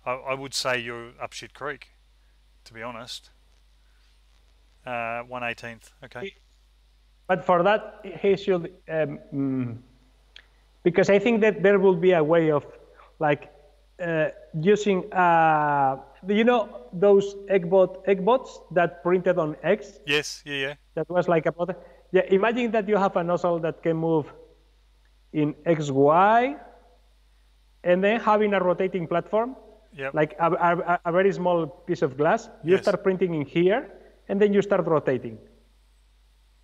[SPEAKER 1] I would say you're up shit creek, to be honest. 1/18th, okay.
[SPEAKER 2] But for that, he should, because I think that there will be a way of, like, using, you know, those eggbots that printed on eggs?
[SPEAKER 1] Yes, yeah.
[SPEAKER 2] That was like a bot. Yeah, imagine that you have a nozzle that can move in XY, and then having a rotating platform, like a very small piece of glass. You start printing in here, and then you start rotating.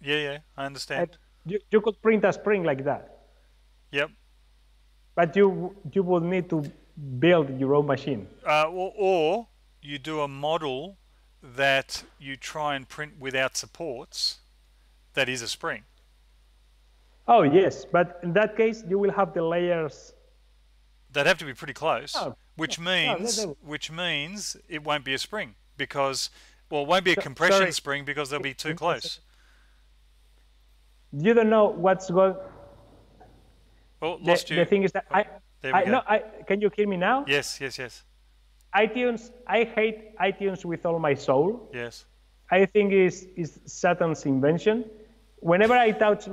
[SPEAKER 1] Yeah, I understand.
[SPEAKER 2] You could print a spring like that.
[SPEAKER 1] Yep.
[SPEAKER 2] But you would need to build your own machine.
[SPEAKER 1] Or you do a model that you try and print without supports that is a spring.
[SPEAKER 2] Oh, yes. But in that case, you will have the layers.
[SPEAKER 1] They'd have to be pretty close, which means it won't be a spring because, well, it won't be a compression spring because they'll be too close.
[SPEAKER 2] You don't know what's going.
[SPEAKER 1] Oh, lost you.
[SPEAKER 2] The thing is that can you hear me now?
[SPEAKER 1] Yes.
[SPEAKER 2] iTunes, I hate iTunes with all my soul.
[SPEAKER 1] Yes.
[SPEAKER 2] I think is Satan's invention. Whenever I touch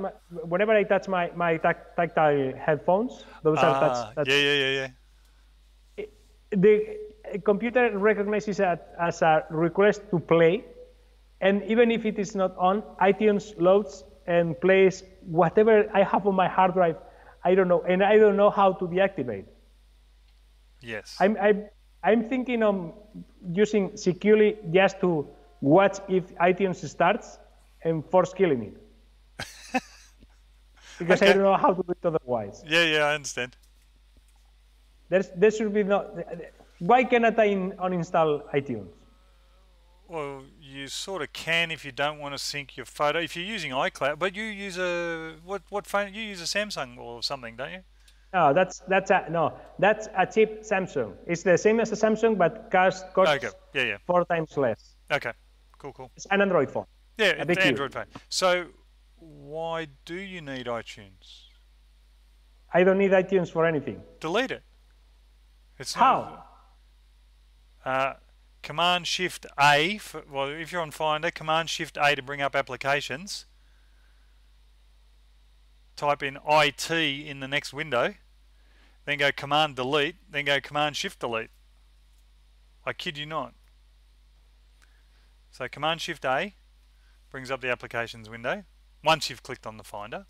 [SPEAKER 2] my tactile headphones, those are touch.
[SPEAKER 1] Yeah.
[SPEAKER 2] The computer recognizes it as a request to play, and even if it is not on, iTunes loads and plays whatever I have on my hard drive. I don't know, and I don't know how to deactivate.
[SPEAKER 1] Yes.
[SPEAKER 2] I'm thinking of using securely just to watch if iTunes starts and force killing it. Because I don't know how to do it otherwise.
[SPEAKER 1] Yeah, I understand.
[SPEAKER 2] There should be no. Why cannot I uninstall iTunes?
[SPEAKER 1] Well, you sort of can if you don't want to sync your photo. If you're using iCloud, but you use what phone? You use a Samsung or something, don't you?
[SPEAKER 2] No, that's a cheap Samsung. It's the same as a Samsung, but costs
[SPEAKER 1] Okay. Yeah.
[SPEAKER 2] 4 times less.
[SPEAKER 1] Okay. Cool.
[SPEAKER 2] It's an Android phone.
[SPEAKER 1] Yeah, it's an Android phone. So why do you need iTunes?
[SPEAKER 2] I don't need iTunes for anything.
[SPEAKER 1] Delete it. It's
[SPEAKER 2] How?
[SPEAKER 1] Command Shift A. Well, if you're on Finder, Command Shift A to bring up applications. Type in IT in the next window. Then go Command Delete. Then go Command Shift Delete. I kid you not. So Command Shift A brings up the applications window once you've clicked on the Finder.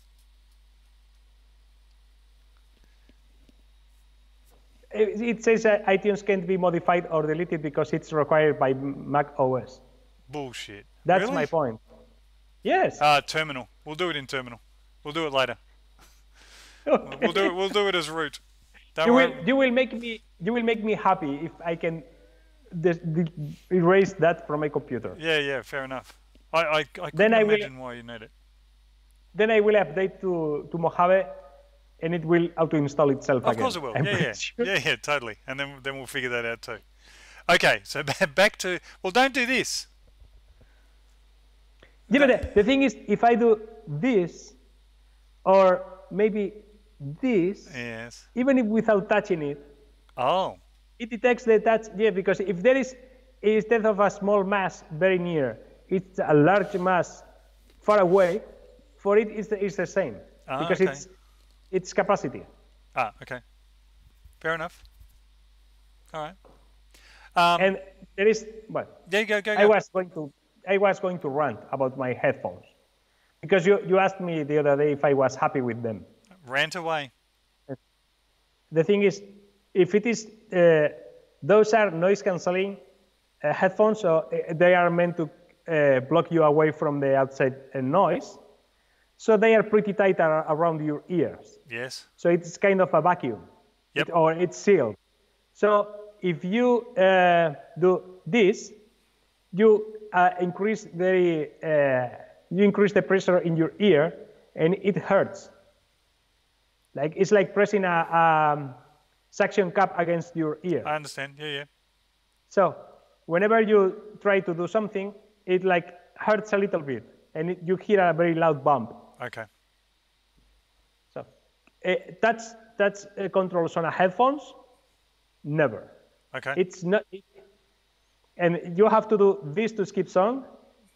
[SPEAKER 2] It says that iTunes can't be modified or deleted because it's required by Mac OS.
[SPEAKER 1] Bullshit.
[SPEAKER 2] That's
[SPEAKER 1] really?
[SPEAKER 2] my point. Yes.
[SPEAKER 1] Terminal. We'll do it in Terminal. We'll do it later.
[SPEAKER 2] Okay.
[SPEAKER 1] We'll do it as root.
[SPEAKER 2] You will make me happy if I can erase that from my computer.
[SPEAKER 1] Yeah, fair enough. I couldn't imagine why you need it.
[SPEAKER 2] Then I will update to Mojave, and it will auto-install itself again.
[SPEAKER 1] Of course it will. Yeah, totally. And then we'll figure that out too. Okay, so back to, well, don't do this.
[SPEAKER 2] Yeah, but the thing is, if I do this, or maybe this,
[SPEAKER 1] yes,
[SPEAKER 2] even if without touching it, it detects the touch. Yeah, because if there is, instead of a small mass very near, it's a large mass far away, for it it's the same, because it's capacity.
[SPEAKER 1] Okay. Fair enough. All right.
[SPEAKER 2] And there is, well,
[SPEAKER 1] yeah, go.
[SPEAKER 2] I was going to rant about my headphones, because you asked me the other day if I was happy with them.
[SPEAKER 1] Rant away.
[SPEAKER 2] The thing is, if it is, those are noise cancelling headphones, so they are meant to block you away from the outside noise. So they are pretty tight around your ears.
[SPEAKER 1] Yes.
[SPEAKER 2] So it's kind of a vacuum.
[SPEAKER 1] Yep.
[SPEAKER 2] Or it's sealed. So if you do this, you increase the pressure in your ear, and it hurts. Like it's like pressing a suction cup against your ear.
[SPEAKER 1] I understand. Yeah.
[SPEAKER 2] So whenever you try to do something, it like hurts a little bit, and you hear a very loud bump.
[SPEAKER 1] Okay.
[SPEAKER 2] So that's controls on a headphones. Never.
[SPEAKER 1] Okay.
[SPEAKER 2] It's not, and you have to do this to skip song,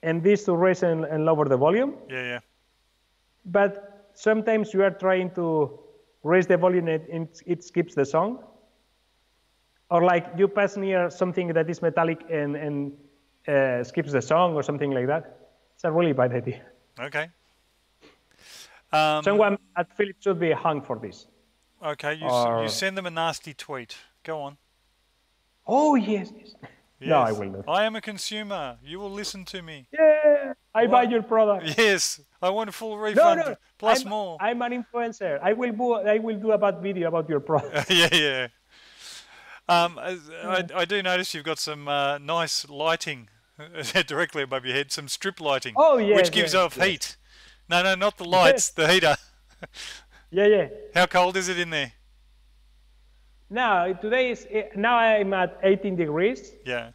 [SPEAKER 2] and this to raise and lower the volume.
[SPEAKER 1] Yeah.
[SPEAKER 2] But sometimes you are trying to raise the volume and it skips the song. Or like you pass near something that is metallic and skips the song or something like that. It's a really bad idea.
[SPEAKER 1] Okay.
[SPEAKER 2] Someone at Philips should be hung for this.
[SPEAKER 1] Okay, you send them a nasty tweet. Go on.
[SPEAKER 2] Oh, yes. No, I will not.
[SPEAKER 1] I am a consumer. You will listen to me.
[SPEAKER 2] Yeah, I buy your product.
[SPEAKER 1] Yes, I want a full refund.
[SPEAKER 2] No,
[SPEAKER 1] plus more.
[SPEAKER 2] I'm an influencer. I will do a bad video about your product.
[SPEAKER 1] Yeah. I do notice you've got some nice lighting directly above your head, some strip lighting, which gives off heat. No, not the lights, the heater.
[SPEAKER 2] Yeah.
[SPEAKER 1] How cold is it in there?
[SPEAKER 2] Now I'm at 18 degrees.
[SPEAKER 1] Yeah.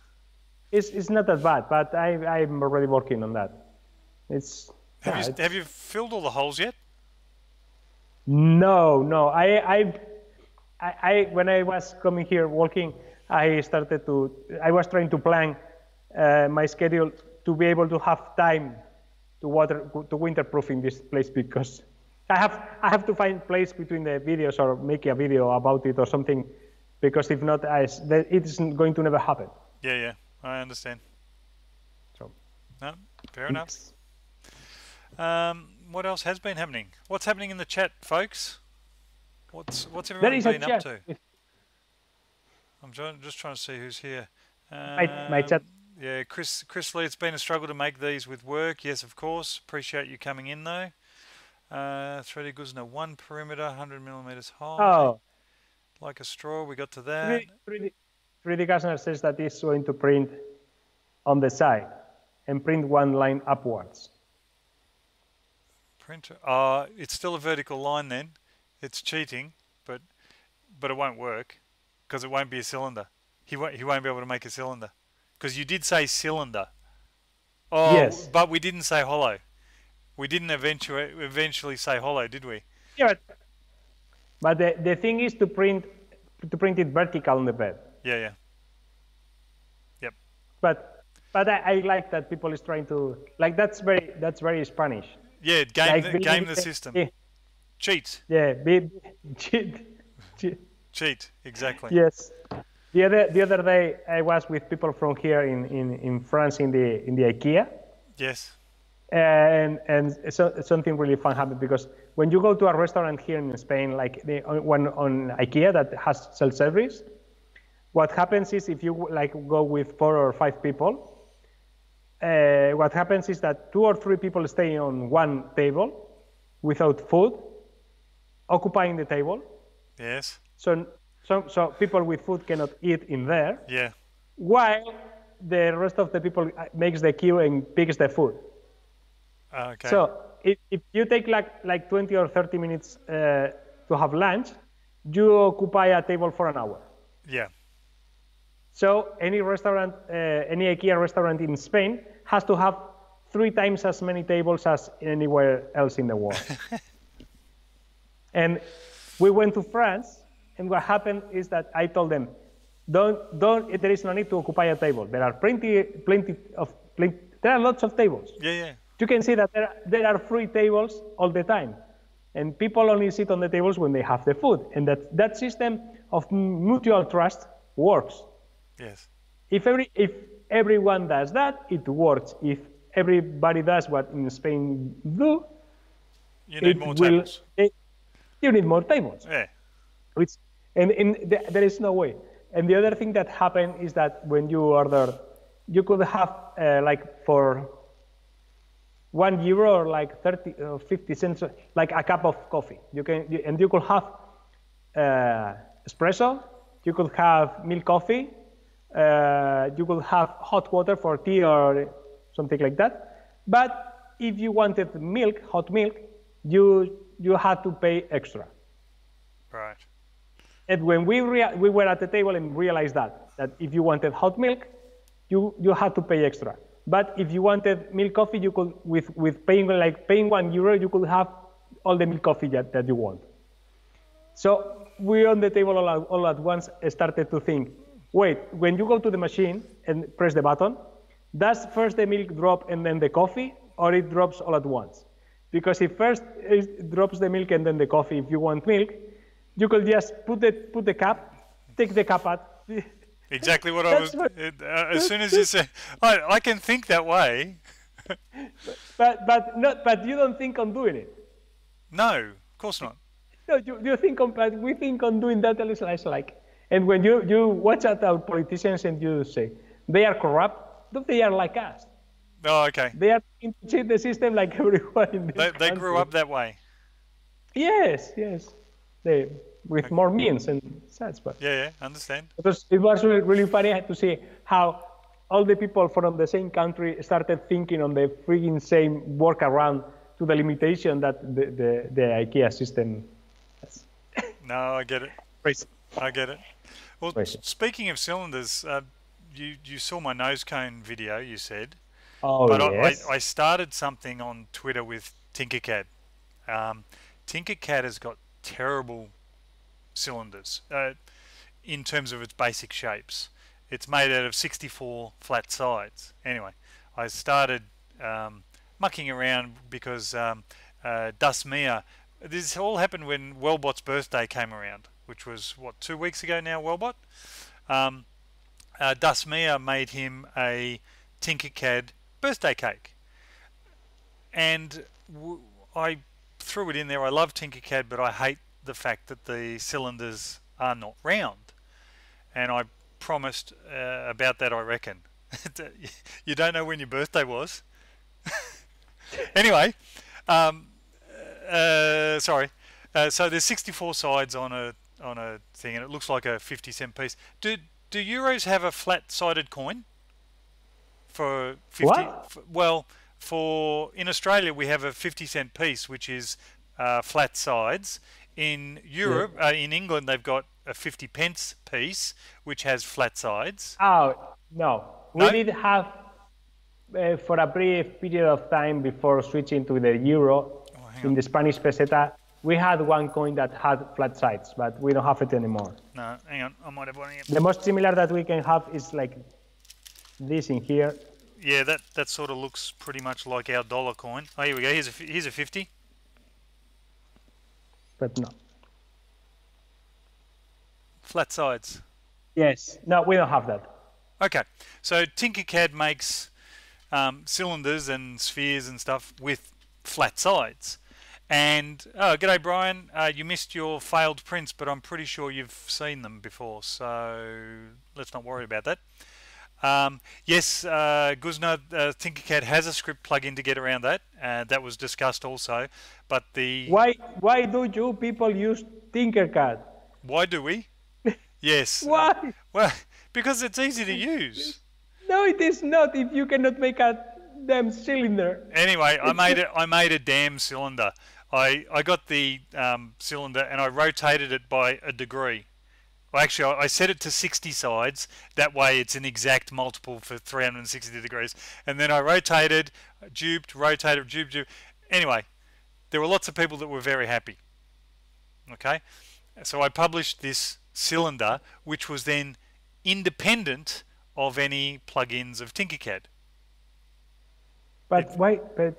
[SPEAKER 2] It's not that bad, but I'm already working on that.
[SPEAKER 1] Have you filled all the holes yet?
[SPEAKER 2] No. I when I was coming here walking, I was trying to plan my schedule to be able to have time to winterproof in this place, because I have to find place between the videos or make a video about it or something, because if not, it isn't going to never happen.
[SPEAKER 1] Yeah, I understand.
[SPEAKER 2] So,
[SPEAKER 1] no, fair enough. what else has been happening? What's happening in the chat, folks? What's
[SPEAKER 2] There
[SPEAKER 1] everyone
[SPEAKER 2] is a
[SPEAKER 1] been up
[SPEAKER 2] chat.
[SPEAKER 1] to? I'm just trying to see who's here.
[SPEAKER 2] My chat.
[SPEAKER 1] Yeah, Chris Lee, it's been a struggle to make these with work. Yes, of course. Appreciate you coming in though. 3D Guzna, 1 perimeter, 100 millimeters high,
[SPEAKER 2] Oh,
[SPEAKER 1] like a straw. We got to that.
[SPEAKER 2] 3D Kastner says that it's going to print on the side and print one line upwards.
[SPEAKER 1] Printer. It's still a vertical line then. It's cheating, but it won't work because it won't be a cylinder. He won't be able to make a cylinder because you did say cylinder. Oh,
[SPEAKER 2] Yes.
[SPEAKER 1] but we didn't say hollow. We didn't eventually say hollow, did we?
[SPEAKER 2] Yeah. But the thing is to print it vertical on the bed.
[SPEAKER 1] Yeah. Yep.
[SPEAKER 2] But I like that people is trying to like that's very Spanish.
[SPEAKER 1] Yeah, game the system.
[SPEAKER 2] Yeah,
[SPEAKER 1] Cheat.
[SPEAKER 2] yeah, cheat.
[SPEAKER 1] Exactly.
[SPEAKER 2] Yes. The other day I was with people from here in France in the IKEA.
[SPEAKER 1] Yes.
[SPEAKER 2] And so something really fun happened because when you go to a restaurant here in Spain, like the one on IKEA that has self-service, what happens is if you like go with 4 or 5 people, what happens is that 2 or 3 people stay on one table without food, occupying the table.
[SPEAKER 1] Yes.
[SPEAKER 2] So people with food cannot eat in there.
[SPEAKER 1] Yeah.
[SPEAKER 2] While the rest of the people makes the queue and picks the food.
[SPEAKER 1] Okay.
[SPEAKER 2] So if you take like 20 or 30 minutes to have lunch, you occupy a table for an hour.
[SPEAKER 1] Yeah.
[SPEAKER 2] So any restaurant, any IKEA restaurant in Spain has to have 3 times as many tables as anywhere else in the world. And we went to France, and what happened is that I told them, there is no need to occupy a table. There are there are lots of tables.
[SPEAKER 1] Yeah.
[SPEAKER 2] You can see that there are free tables all the time. And people only sit on the tables when they have the food. And that system of mutual trust works.
[SPEAKER 1] Yes.
[SPEAKER 2] If everyone does that, it works. If everybody does what in Spain do,
[SPEAKER 1] you need more tables.
[SPEAKER 2] You need more tables.
[SPEAKER 1] Yeah.
[SPEAKER 2] There is no way. And the other thing that happened is that when you order, you could have like for €1 or like 30 or 50 cents, like a cup of coffee. You could have espresso, you could have milk coffee, you could have hot water for tea or something like that. But if you wanted milk, hot milk, you had to pay extra.
[SPEAKER 1] Right.
[SPEAKER 2] And when we were at the table and realized that if you wanted hot milk, you had to pay extra. But if you wanted milk coffee, you could with paying €1, you could have all the milk coffee that you want. So we on the table all at once started to think, wait, when you go to the machine and press the button, does first the milk drop and then the coffee, or it drops all at once? Because if first it drops the milk and then the coffee, if you want milk, you could just put the cap, take the cap out.
[SPEAKER 1] Exactly what I was. As soon as you said, I can think that way.
[SPEAKER 2] but you don't think on doing it.
[SPEAKER 1] No, of course not.
[SPEAKER 2] No, you think on, but we think on doing that. It's like, and when you watch at our politicians and you say they are corrupt, but they are like us.
[SPEAKER 1] Oh, okay.
[SPEAKER 2] They are in the system like everyone in this
[SPEAKER 1] They grew up that way.
[SPEAKER 2] Yes. They with more means and such, but
[SPEAKER 1] yeah, understand.
[SPEAKER 2] It was really funny to see how all the people from the same country started thinking on the freaking same workaround to the limitation that the IKEA system has.
[SPEAKER 1] No, I get it.
[SPEAKER 2] Crazy.
[SPEAKER 1] I get it. Well,
[SPEAKER 2] Crazy.
[SPEAKER 1] Speaking of cylinders, you saw my nose cone video, you said.
[SPEAKER 2] Oh,
[SPEAKER 1] but
[SPEAKER 2] yes.
[SPEAKER 1] I started something on Twitter with Tinkercad. Tinkercad has got terrible cylinders in terms of its basic shapes. It's made out of 64 flat sides. Anyway, I started mucking around because Dasmia. This all happened when Wellbot's birthday came around, which was what, 2 weeks ago now. Wellbot. Dasmia made him a Tinkercad birthday cake, and I threw it in there. I love Tinkercad, but I hate the fact that the cylinders are not round. And I promised about that, I reckon. You don't know when your birthday was. Anyway, um, sorry. So there's 64 sides on a thing, and it looks like a 50-cent piece. Do euros have a flat-sided coin for 50?
[SPEAKER 2] What?
[SPEAKER 1] Well, for in Australia we have a 50-cent piece, which is flat sides. In
[SPEAKER 2] Yeah.
[SPEAKER 1] Europe, in England, they've got a 50 pence piece, which has flat sides.
[SPEAKER 2] Oh, no. We
[SPEAKER 1] No?
[SPEAKER 2] did have, for a brief period of time before switching to the euro,
[SPEAKER 1] Oh, hang
[SPEAKER 2] in
[SPEAKER 1] on.
[SPEAKER 2] the Spanish peseta, we had one coin that had flat sides, but we don't have it anymore.
[SPEAKER 1] No, hang on. I might have one here.
[SPEAKER 2] The most similar that we can have is like this in here.
[SPEAKER 1] Yeah, that sort of looks pretty much like our dollar coin. Oh, here we go. Here's a 50.
[SPEAKER 2] But no.
[SPEAKER 1] Flat sides.
[SPEAKER 2] Yes. No, we don't have that.
[SPEAKER 1] Okay, so Tinkercad makes cylinders and spheres and stuff with flat sides. And, oh, g'day Brian, you missed your failed prints, but I'm pretty sure you've seen them before, so let's not worry about that. Yes, Guzna, Tinkercad has a script plugin to get around that. That was discussed also, but
[SPEAKER 2] Why do you people use Tinkercad?
[SPEAKER 1] why do we? Yes.
[SPEAKER 2] Why?
[SPEAKER 1] Well, because it's easy to use.
[SPEAKER 2] No, it is not if you cannot make a damn cylinder.
[SPEAKER 1] Anyway, I made a damn cylinder. I got the cylinder and I rotated it by a degree. Well, actually, I set it to 60 sides. That way, it's an exact multiple for 360 degrees. And then I rotated, duped, rotated, duped. Anyway, there were lots of people that were very happy. Okay, so I published this cylinder, which was then independent of any plugins of Tinkercad.
[SPEAKER 2] But why? But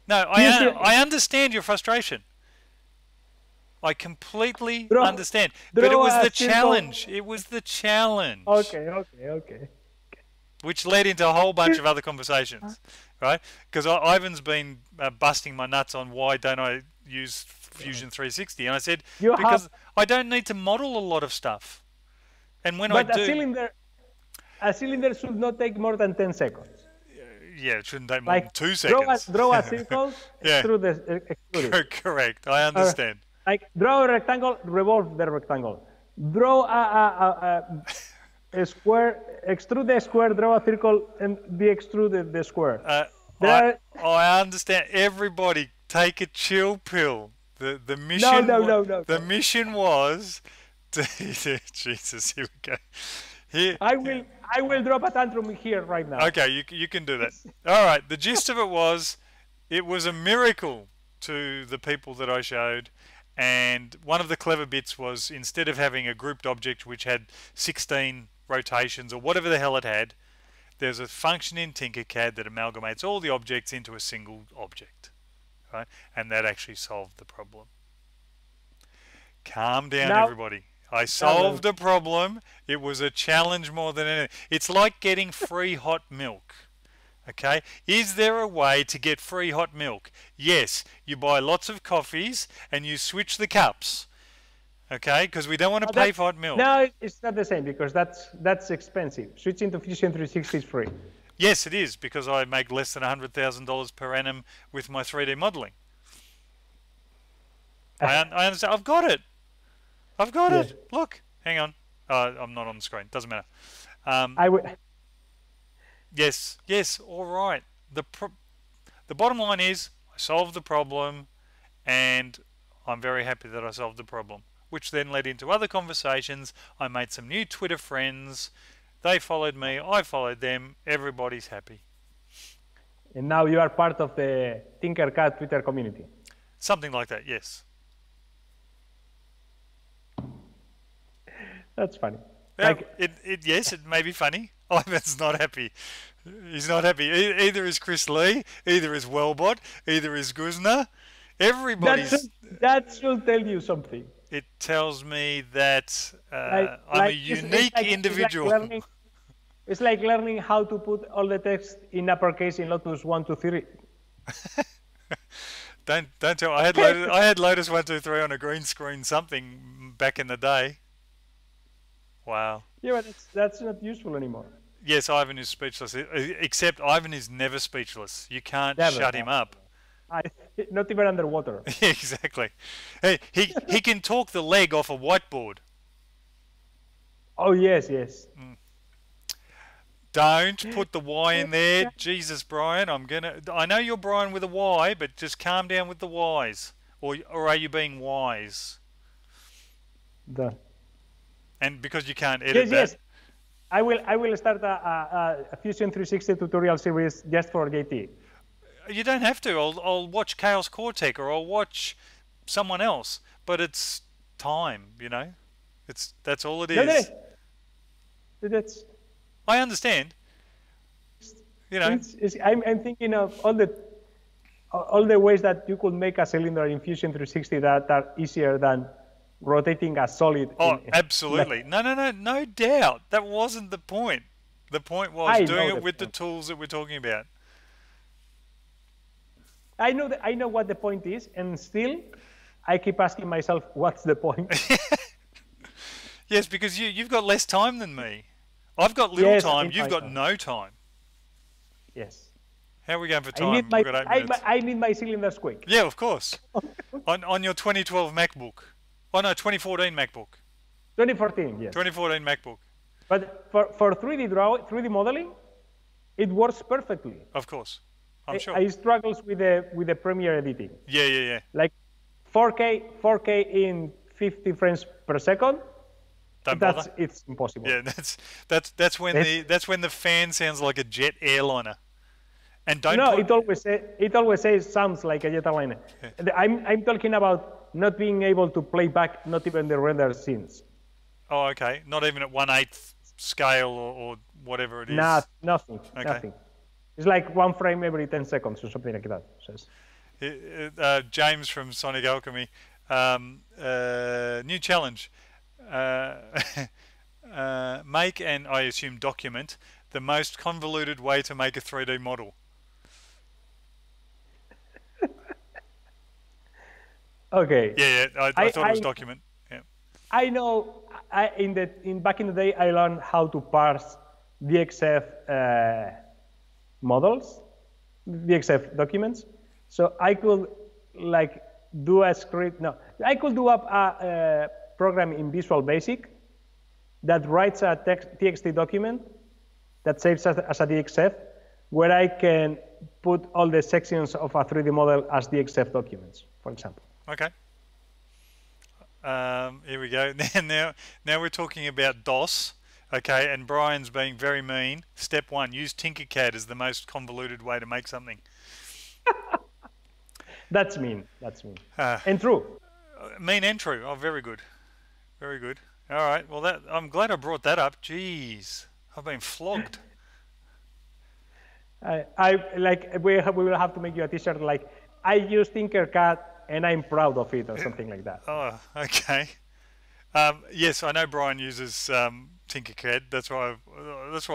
[SPEAKER 1] No,
[SPEAKER 2] Here's the-
[SPEAKER 1] I understand your frustration. I completely
[SPEAKER 2] Draw-
[SPEAKER 1] understand. But it
[SPEAKER 2] draw
[SPEAKER 1] was
[SPEAKER 2] a
[SPEAKER 1] the
[SPEAKER 2] simple-
[SPEAKER 1] challenge. It was the challenge.
[SPEAKER 2] okay.
[SPEAKER 1] Which led into a whole bunch of other conversations, right? Because Ivan's been busting my nuts on why don't I use Fusion 360, and I said because I don't need to model a lot of stuff, and when I
[SPEAKER 2] But
[SPEAKER 1] do,
[SPEAKER 2] a cylinder should not take more than 10 seconds.
[SPEAKER 1] yeah, it shouldn't take more than
[SPEAKER 2] Like
[SPEAKER 1] 2 seconds.
[SPEAKER 2] draw a circle,
[SPEAKER 1] Yeah.
[SPEAKER 2] extrude it.
[SPEAKER 1] Correct, I understand.
[SPEAKER 2] Like draw a rectangle, revolve the rectangle. Draw a square, extrude the square, draw a circle, and de-extrude the square.
[SPEAKER 1] I understand. Everybody, take a chill pill. The mission.
[SPEAKER 2] No.
[SPEAKER 1] The mission was. Jesus, here we go. Here.
[SPEAKER 2] I will drop a tantrum here right now.
[SPEAKER 1] Okay, you can do that. All right. The gist of it was a miracle to the people that I showed. And one of the clever bits was instead of having a grouped object which had 16 rotations or whatever the hell it had, there's a function in Tinkercad that amalgamates all the objects into a single object, right? And that actually solved the problem. Calm down, everybody. I solved the problem. It was a challenge more than anything. It's like getting free hot milk. Okay, is there a way to get free hot milk? Yes, you buy lots of coffees and you switch the cups. Okay, because we don't want to pay for hot milk.
[SPEAKER 2] No, it's not the same because that's expensive. Switching to Fusion 360 is free.
[SPEAKER 1] Yes, it is because I make less than $100,000 per annum with my 3D modeling. I understand. I've got it. I've got it. Look, hang on. I'm not on the screen. Doesn't matter.
[SPEAKER 2] I will.
[SPEAKER 1] Yes, all right. The bottom line is I solved the problem and I'm very happy that I solved the problem, which then led into other conversations. I made some new Twitter friends. They followed me. I followed them. Everybody's happy.
[SPEAKER 2] And now you are part of the Tinkercad Twitter community.
[SPEAKER 1] Something like that, yes.
[SPEAKER 2] That's funny.
[SPEAKER 1] Yeah, yes, it may be funny. Ivan's not happy. He's not happy. Either is Chris Lee, either is Wellbot, either is Guzna. Everybody's...
[SPEAKER 2] That should tell you something.
[SPEAKER 1] It tells me that I'm a unique individual.
[SPEAKER 2] It's like learning how to put all the text in uppercase in Lotus 1, 2, 3.
[SPEAKER 1] don't tell. I had Lotus 123 on a green screen something back in the day. Wow.
[SPEAKER 2] Yeah, but that's not useful anymore.
[SPEAKER 1] Yes, Ivan is speechless. Except Ivan is never speechless. You can't
[SPEAKER 2] Never.
[SPEAKER 1] shut him up.
[SPEAKER 2] I, not even underwater.
[SPEAKER 1] Exactly. Hey, he can talk the leg off a whiteboard.
[SPEAKER 2] Oh yes, yes.
[SPEAKER 1] Don't put the Y in there. Jesus, Brian, I know you're Brian with a Y, but just calm down with the Y's. Or are you being wise?
[SPEAKER 2] Done.
[SPEAKER 1] And because you can't edit
[SPEAKER 2] Yes,
[SPEAKER 1] that.
[SPEAKER 2] yes. I will start a Fusion 360 tutorial series just for JT.
[SPEAKER 1] You don't have to. I'll watch Chaos Cortec or I'll watch someone else. But it's time, you know. That's all it
[SPEAKER 2] No,
[SPEAKER 1] is.
[SPEAKER 2] that's.
[SPEAKER 1] I understand. You know.
[SPEAKER 2] I'm thinking of all the ways that you could make a cylinder in Fusion 360 that are easier than rotating a solid.
[SPEAKER 1] Oh, absolutely. No doubt. That wasn't the point. The point was doing it with the tools that we're talking about.
[SPEAKER 2] I know what the point is, and still, I keep asking myself, what's the point?
[SPEAKER 1] Yes, because you've got less time than me. I've got little time. You've got
[SPEAKER 2] time.
[SPEAKER 1] no time.
[SPEAKER 2] Yes.
[SPEAKER 1] How are we going for time?
[SPEAKER 2] We've got 8 minutes. I need my cylinders quick.
[SPEAKER 1] Yeah, of course. on your 2012 MacBook. Oh no, 2014 MacBook.
[SPEAKER 2] 2014, yes.
[SPEAKER 1] 2014 MacBook.
[SPEAKER 2] But for 3D modeling, it works perfectly.
[SPEAKER 1] Of course, I'm sure.
[SPEAKER 2] I struggles with the Premiere editing.
[SPEAKER 1] Yeah.
[SPEAKER 2] Like 4K in 50 frames per second. It's impossible.
[SPEAKER 1] Yeah, that's when the fan sounds like a jet airliner. And
[SPEAKER 2] it always says sounds like a jet airliner. Yeah. I'm talking about not being able to play back not even the render scenes.
[SPEAKER 1] Oh, okay. Not even at 1/8 scale or whatever it is.
[SPEAKER 2] Nothing. Okay. Nothing. It's like 1 frame every 10 seconds or something like that.
[SPEAKER 1] James from Sonic Alchemy, new challenge. Make and I assume document the most convoluted way to make a 3D model.
[SPEAKER 2] Okay.
[SPEAKER 1] Yeah. I thought it was document. Yeah.
[SPEAKER 2] I know. Back in the day, I learned how to parse DXF models, DXF documents. So I could do a script. No, I could do up a program in Visual Basic that writes a TXT document that saves as a DXF, where I can put all the sections of a 3D model as DXF documents, for example.
[SPEAKER 1] Okay. Here we go. Now we're talking about DOS. Okay, and Brian's being very mean. Step 1, use Tinkercad as the most convoluted way to make something.
[SPEAKER 2] That's mean. And true.
[SPEAKER 1] Mean and true. Oh, very good. Very good. All right. Well, I'm glad I brought that up. Jeez, I've been flogged.
[SPEAKER 2] We will have to make you a T-shirt like I use Tinkercad and I'm proud of it or something like that.
[SPEAKER 1] Oh, okay. Yes, I know Brian uses Tinkercad. That's why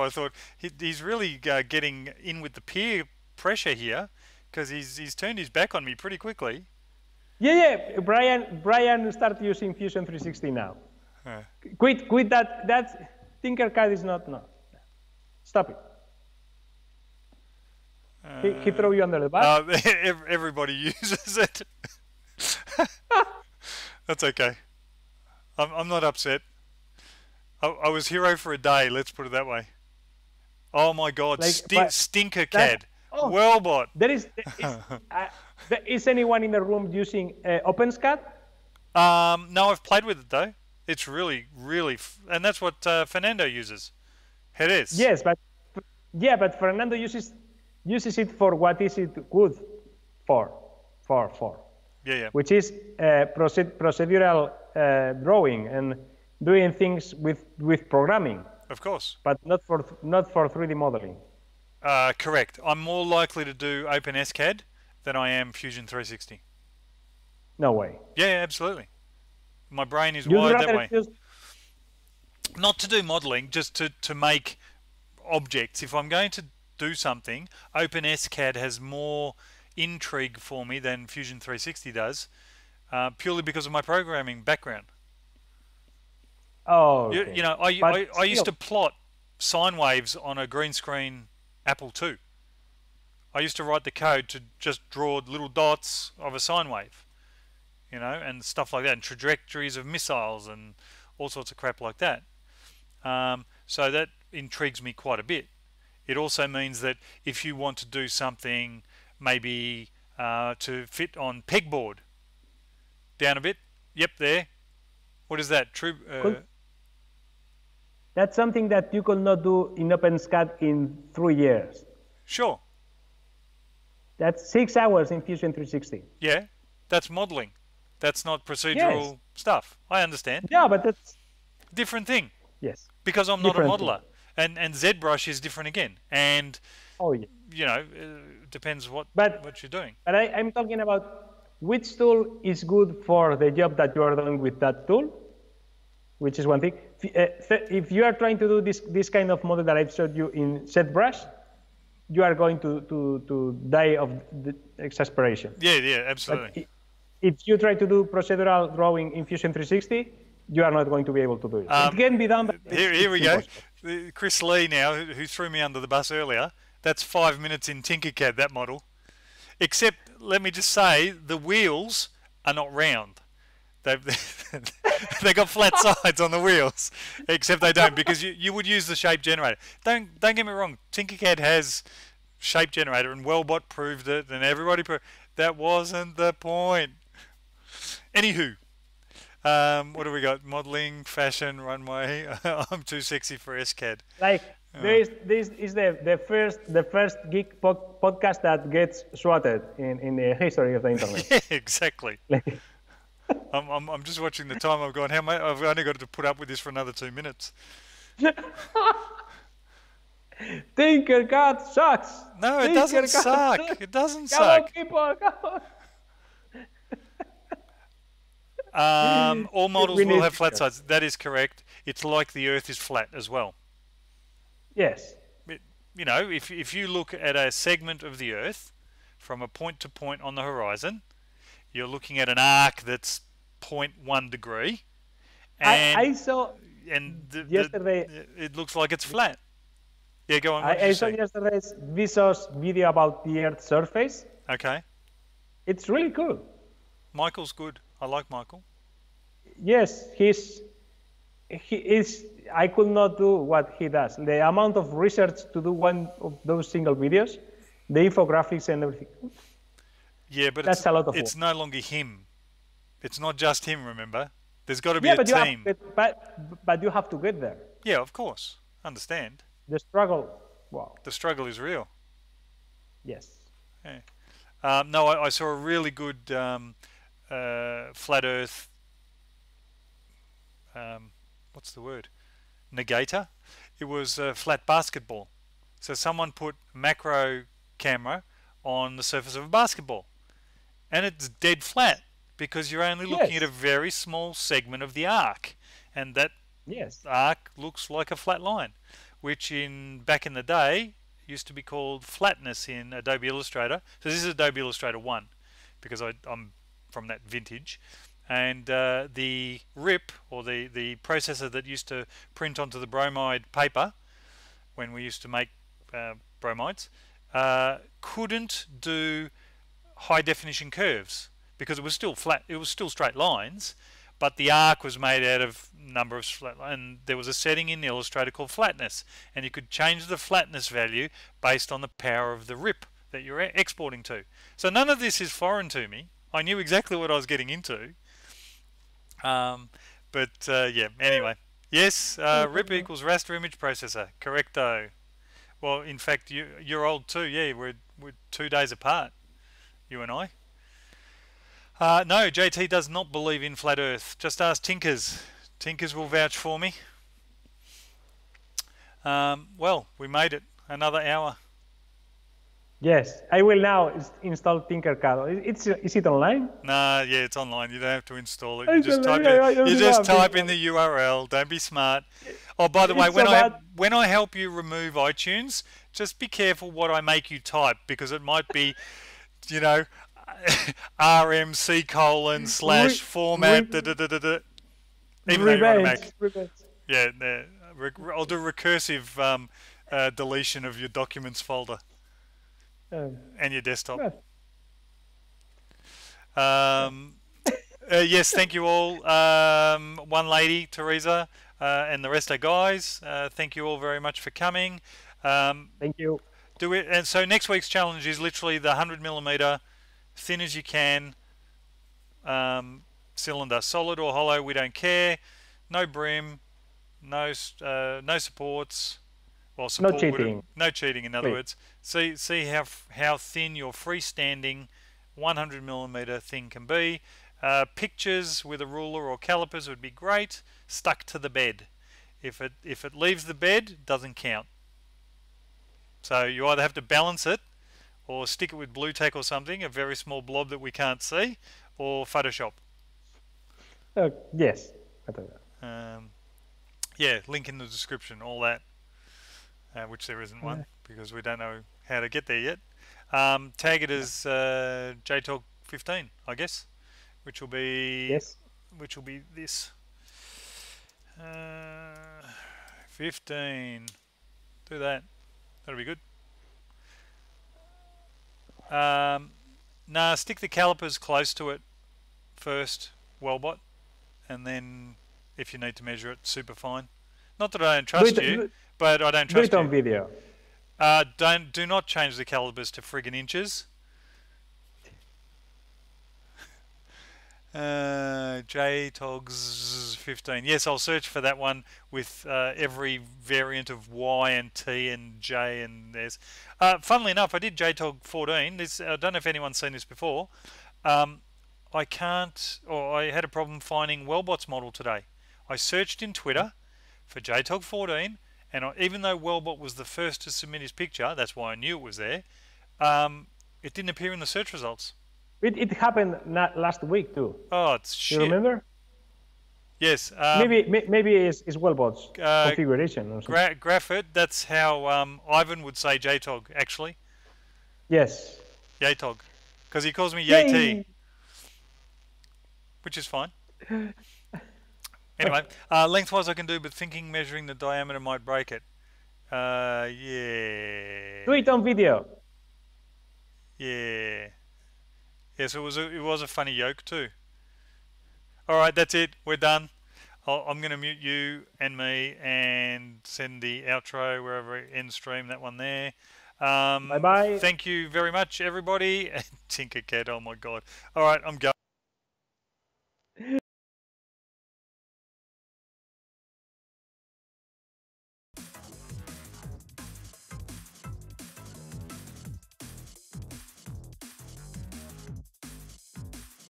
[SPEAKER 1] I thought he's really getting in with the peer pressure here, because he's turned his back on me pretty quickly.
[SPEAKER 2] Yeah. Brian start using Fusion 360 now. Quit that. That Tinkercad is not. No. Stop it. He throw you under the bus.
[SPEAKER 1] Everybody uses it. That's okay. I'm not upset. I was hero for a day. Let's put it that way. Oh my God, Stinkercad. Wellbot.
[SPEAKER 2] Is anyone in the room using OpenSCAD?
[SPEAKER 1] No, I've played with it though. It's really, and that's what Fernando uses. It is.
[SPEAKER 2] Yes, but Fernando uses it for what is it good for.
[SPEAKER 1] Yeah.
[SPEAKER 2] Which is procedural drawing and doing things with programming.
[SPEAKER 1] Of course.
[SPEAKER 2] But not for 3D modeling.
[SPEAKER 1] Correct. I'm more likely to do OpenSCAD than I am Fusion 360.
[SPEAKER 2] No way.
[SPEAKER 1] Yeah, absolutely. My brain is wired that way.
[SPEAKER 2] Just...
[SPEAKER 1] Not to do modeling, just to make objects. If I'm going to do something, OpenSCAD has more intrigue for me than Fusion 360 does, purely because of my programming background.
[SPEAKER 2] Oh,
[SPEAKER 1] You
[SPEAKER 2] okay.
[SPEAKER 1] know,
[SPEAKER 2] But
[SPEAKER 1] I used
[SPEAKER 2] still,
[SPEAKER 1] to plot sine waves on a green screen Apple II. I used to write the code to just draw little dots of a sine wave, you know, and stuff like that, and trajectories of missiles and all sorts of crap like that. So that intrigues me quite a bit. It also means that if you want to do something maybe to fit on pegboard, down a bit, yep, there. What is that? True.
[SPEAKER 2] cool. That's something that you could not do in OpenSCAD in 3 years.
[SPEAKER 1] Sure.
[SPEAKER 2] That's 6 hours in Fusion 360.
[SPEAKER 1] Yeah, that's modeling. That's not
[SPEAKER 2] Yes.
[SPEAKER 1] procedural stuff. I understand.
[SPEAKER 2] Yeah, but that's
[SPEAKER 1] Different thing
[SPEAKER 2] yes,
[SPEAKER 1] because I'm not a
[SPEAKER 2] different thing.
[SPEAKER 1] modeler, and ZBrush is different again. And
[SPEAKER 2] Oh yeah.
[SPEAKER 1] you know, depends what
[SPEAKER 2] But
[SPEAKER 1] you're doing.
[SPEAKER 2] I'm talking about which tool is good for the job that you are doing with that tool, which is one thing. If you are trying to do this kind of model that I've showed you in ZBrush, you are going to die of the exasperation.
[SPEAKER 1] Yeah,
[SPEAKER 2] But
[SPEAKER 1] absolutely.
[SPEAKER 2] if you try to do procedural drawing in Fusion 360, you are not going to be able to do it. It can be done, but
[SPEAKER 1] Here we go.
[SPEAKER 2] impossible.
[SPEAKER 1] Chris Lee now, who threw me under the bus earlier. That's 5 minutes in Tinkercad, that model. Except, let me just say, the wheels are not round. They've they got flat sides on the wheels, except they don't, because you would use the shape generator. Don't get me wrong. Tinkercad has shape generator, and Wellbot proved it, and everybody proved that wasn't the point. Anywho, what do we got? Modeling, fashion, runway. I'm too sexy for SCAD.
[SPEAKER 2] Like this is the first geek podcast that gets swatted in the history of the internet.
[SPEAKER 1] Yeah, exactly. I'm just watching the time. I've gone. I've only got to put up with this for another 2 minutes.
[SPEAKER 2] Tinkercad sucks.
[SPEAKER 1] No, it doesn't
[SPEAKER 2] Tinkercad
[SPEAKER 1] suck.
[SPEAKER 2] sucks.
[SPEAKER 1] It doesn't
[SPEAKER 2] Come on,
[SPEAKER 1] suck.
[SPEAKER 2] people, come on.
[SPEAKER 1] All models
[SPEAKER 2] We
[SPEAKER 1] will
[SPEAKER 2] need
[SPEAKER 1] have flat
[SPEAKER 2] Tinker.
[SPEAKER 1] sides. That is correct. It's like the Earth is flat as well.
[SPEAKER 2] Yes.
[SPEAKER 1] You know, if you look at a segment of the Earth from a point to point on the horizon, you're looking at an arc that's 0.1 degree, and
[SPEAKER 2] I saw yesterday.
[SPEAKER 1] it looks like it's flat. Yeah, go on. What did
[SPEAKER 2] I
[SPEAKER 1] you
[SPEAKER 2] saw
[SPEAKER 1] say?
[SPEAKER 2] yesterday's Vsauce video about the Earth's surface.
[SPEAKER 1] Okay,
[SPEAKER 2] It's really cool.
[SPEAKER 1] Michael's good. I like Michael.
[SPEAKER 2] Yes, he is. I could not do what he does. The amount of research to do one of those single videos, the infographics and everything.
[SPEAKER 1] Yeah, but
[SPEAKER 2] That's a lot of
[SPEAKER 1] it's
[SPEAKER 2] work.
[SPEAKER 1] no longer him. It's not just him. Remember, there's got to be
[SPEAKER 2] Yeah,
[SPEAKER 1] a
[SPEAKER 2] but
[SPEAKER 1] team.
[SPEAKER 2] but you have to get there.
[SPEAKER 1] Yeah, of course. Understand.
[SPEAKER 2] The struggle. Wow.
[SPEAKER 1] The struggle is real.
[SPEAKER 2] Yes.
[SPEAKER 1] Yeah. No, I saw a really good flat Earth. What's the word? Negator. It was a flat basketball. So someone put macro camera on the surface of a basketball, and it's dead flat because you're only looking at a
[SPEAKER 2] Yes.
[SPEAKER 1] very small segment of the arc, and that
[SPEAKER 2] Yes.
[SPEAKER 1] arc looks like a flat line, which back in the day used to be called flatness in Adobe Illustrator. So this is Adobe Illustrator 1 because I'm from that vintage, and the RIP, or the processor that used to print onto the bromide paper when we used to make bromides, couldn't do high definition curves because it was still flat. It was still straight lines, but the arc was made out of number of flat, and there was a setting in Illustrator called flatness, and you could change the flatness value based on the power of the RIP that you're exporting to. So none of this is foreign to me. I knew exactly what I was getting into. Yeah, anyway. Yes, RIP equals raster image processor. Correcto. Well, in fact, you're old too. Yeah, we're 2 days apart, you and I. No, JT does not believe in flat Earth. Just ask Tinkers. Tinkers will vouch for me. Well, we made it. Another hour.
[SPEAKER 2] Yes. I will now install Tinkercad. Is it online?
[SPEAKER 1] Nah, yeah, it's online. You don't have to install it.
[SPEAKER 2] I
[SPEAKER 1] You just
[SPEAKER 2] don't
[SPEAKER 1] type
[SPEAKER 2] know,
[SPEAKER 1] it.
[SPEAKER 2] I
[SPEAKER 1] You
[SPEAKER 2] don't
[SPEAKER 1] just
[SPEAKER 2] know.
[SPEAKER 1] type in the URL. Don't be smart. Oh, by the way,
[SPEAKER 2] It's so bad.
[SPEAKER 1] when I help you remove iTunes, just be careful what I make you type because it might be you know, RMC colon
[SPEAKER 2] Re,
[SPEAKER 1] slash format.
[SPEAKER 2] re,
[SPEAKER 1] Da, da, da, da, da, even though you're on a
[SPEAKER 2] revenge,
[SPEAKER 1] Mac.
[SPEAKER 2] revenge.
[SPEAKER 1] Yeah, I'll do recursive deletion of your documents folder
[SPEAKER 2] Um,
[SPEAKER 1] and your desktop.
[SPEAKER 2] but,
[SPEAKER 1] Um, yes, thank you all. One lady, Teresa, and the rest are guys. Thank you all very much for coming.
[SPEAKER 2] thank you.
[SPEAKER 1] Do it, and so next week's challenge is literally the 100 millimeter, thin as you can, cylinder, solid or hollow. We don't care. No brim, no supports. Well,
[SPEAKER 2] No
[SPEAKER 1] support would
[SPEAKER 2] cheating,
[SPEAKER 1] no cheating. In other
[SPEAKER 2] please.
[SPEAKER 1] words, see how thin your freestanding 100 millimeter thing can be. Pictures with a ruler or calipers would be great. Stuck to the bed. If it leaves the bed, it doesn't count. So you either have to balance it, or stick it with blue tack or something, a very small blob that we can't see, or Photoshop.
[SPEAKER 2] Yes.
[SPEAKER 1] Yeah, link in the description, all that. Which there isn't one because we don't know how to get there yet. Tag it as JTalk 15, I guess, which will be
[SPEAKER 2] Yes.
[SPEAKER 1] this 15. Do that. That'll be good. Nah, stick the calipers close to it first, Wellbot, and then if you need to measure it, super fine. Not that I don't trust you, but I don't
[SPEAKER 2] Do it
[SPEAKER 1] trust
[SPEAKER 2] on
[SPEAKER 1] you.
[SPEAKER 2] video.
[SPEAKER 1] Do not change the calipers to friggin' inches. JTogs 15. Yes, I'll search for that one with every variant of Y and T and J and S. Funnily enough, I did JTog 14. I don't know if anyone's seen this before. I had a problem finding Wellbot's model today. I searched in Twitter for JTog 14, and even though Wellbot was the first to submit his picture, that's why I knew it was there, it didn't appear in the search results.
[SPEAKER 2] It happened last week too.
[SPEAKER 1] Oh, it's shit.
[SPEAKER 2] You remember?
[SPEAKER 1] Yes.
[SPEAKER 2] Maybe it's Wellbot's configuration or something.
[SPEAKER 1] Graphit, that's how Ivan would say JTog, actually.
[SPEAKER 2] Yes.
[SPEAKER 1] JTog. Because he calls me
[SPEAKER 2] Yay!
[SPEAKER 1] JAYTEE. Which is fine. Anyway, lengthwise I can do, but thinking measuring the diameter might break it. Yeah.
[SPEAKER 2] Do it on video.
[SPEAKER 1] Yeah. Yes, it was a funny yoke too. All right, that's it. We're done. I'm going to mute you and me and send the outro wherever it end stream, that one there.
[SPEAKER 2] Bye bye.
[SPEAKER 1] Thank you very much, everybody. Tinkercad, oh my god. All right, I'm going.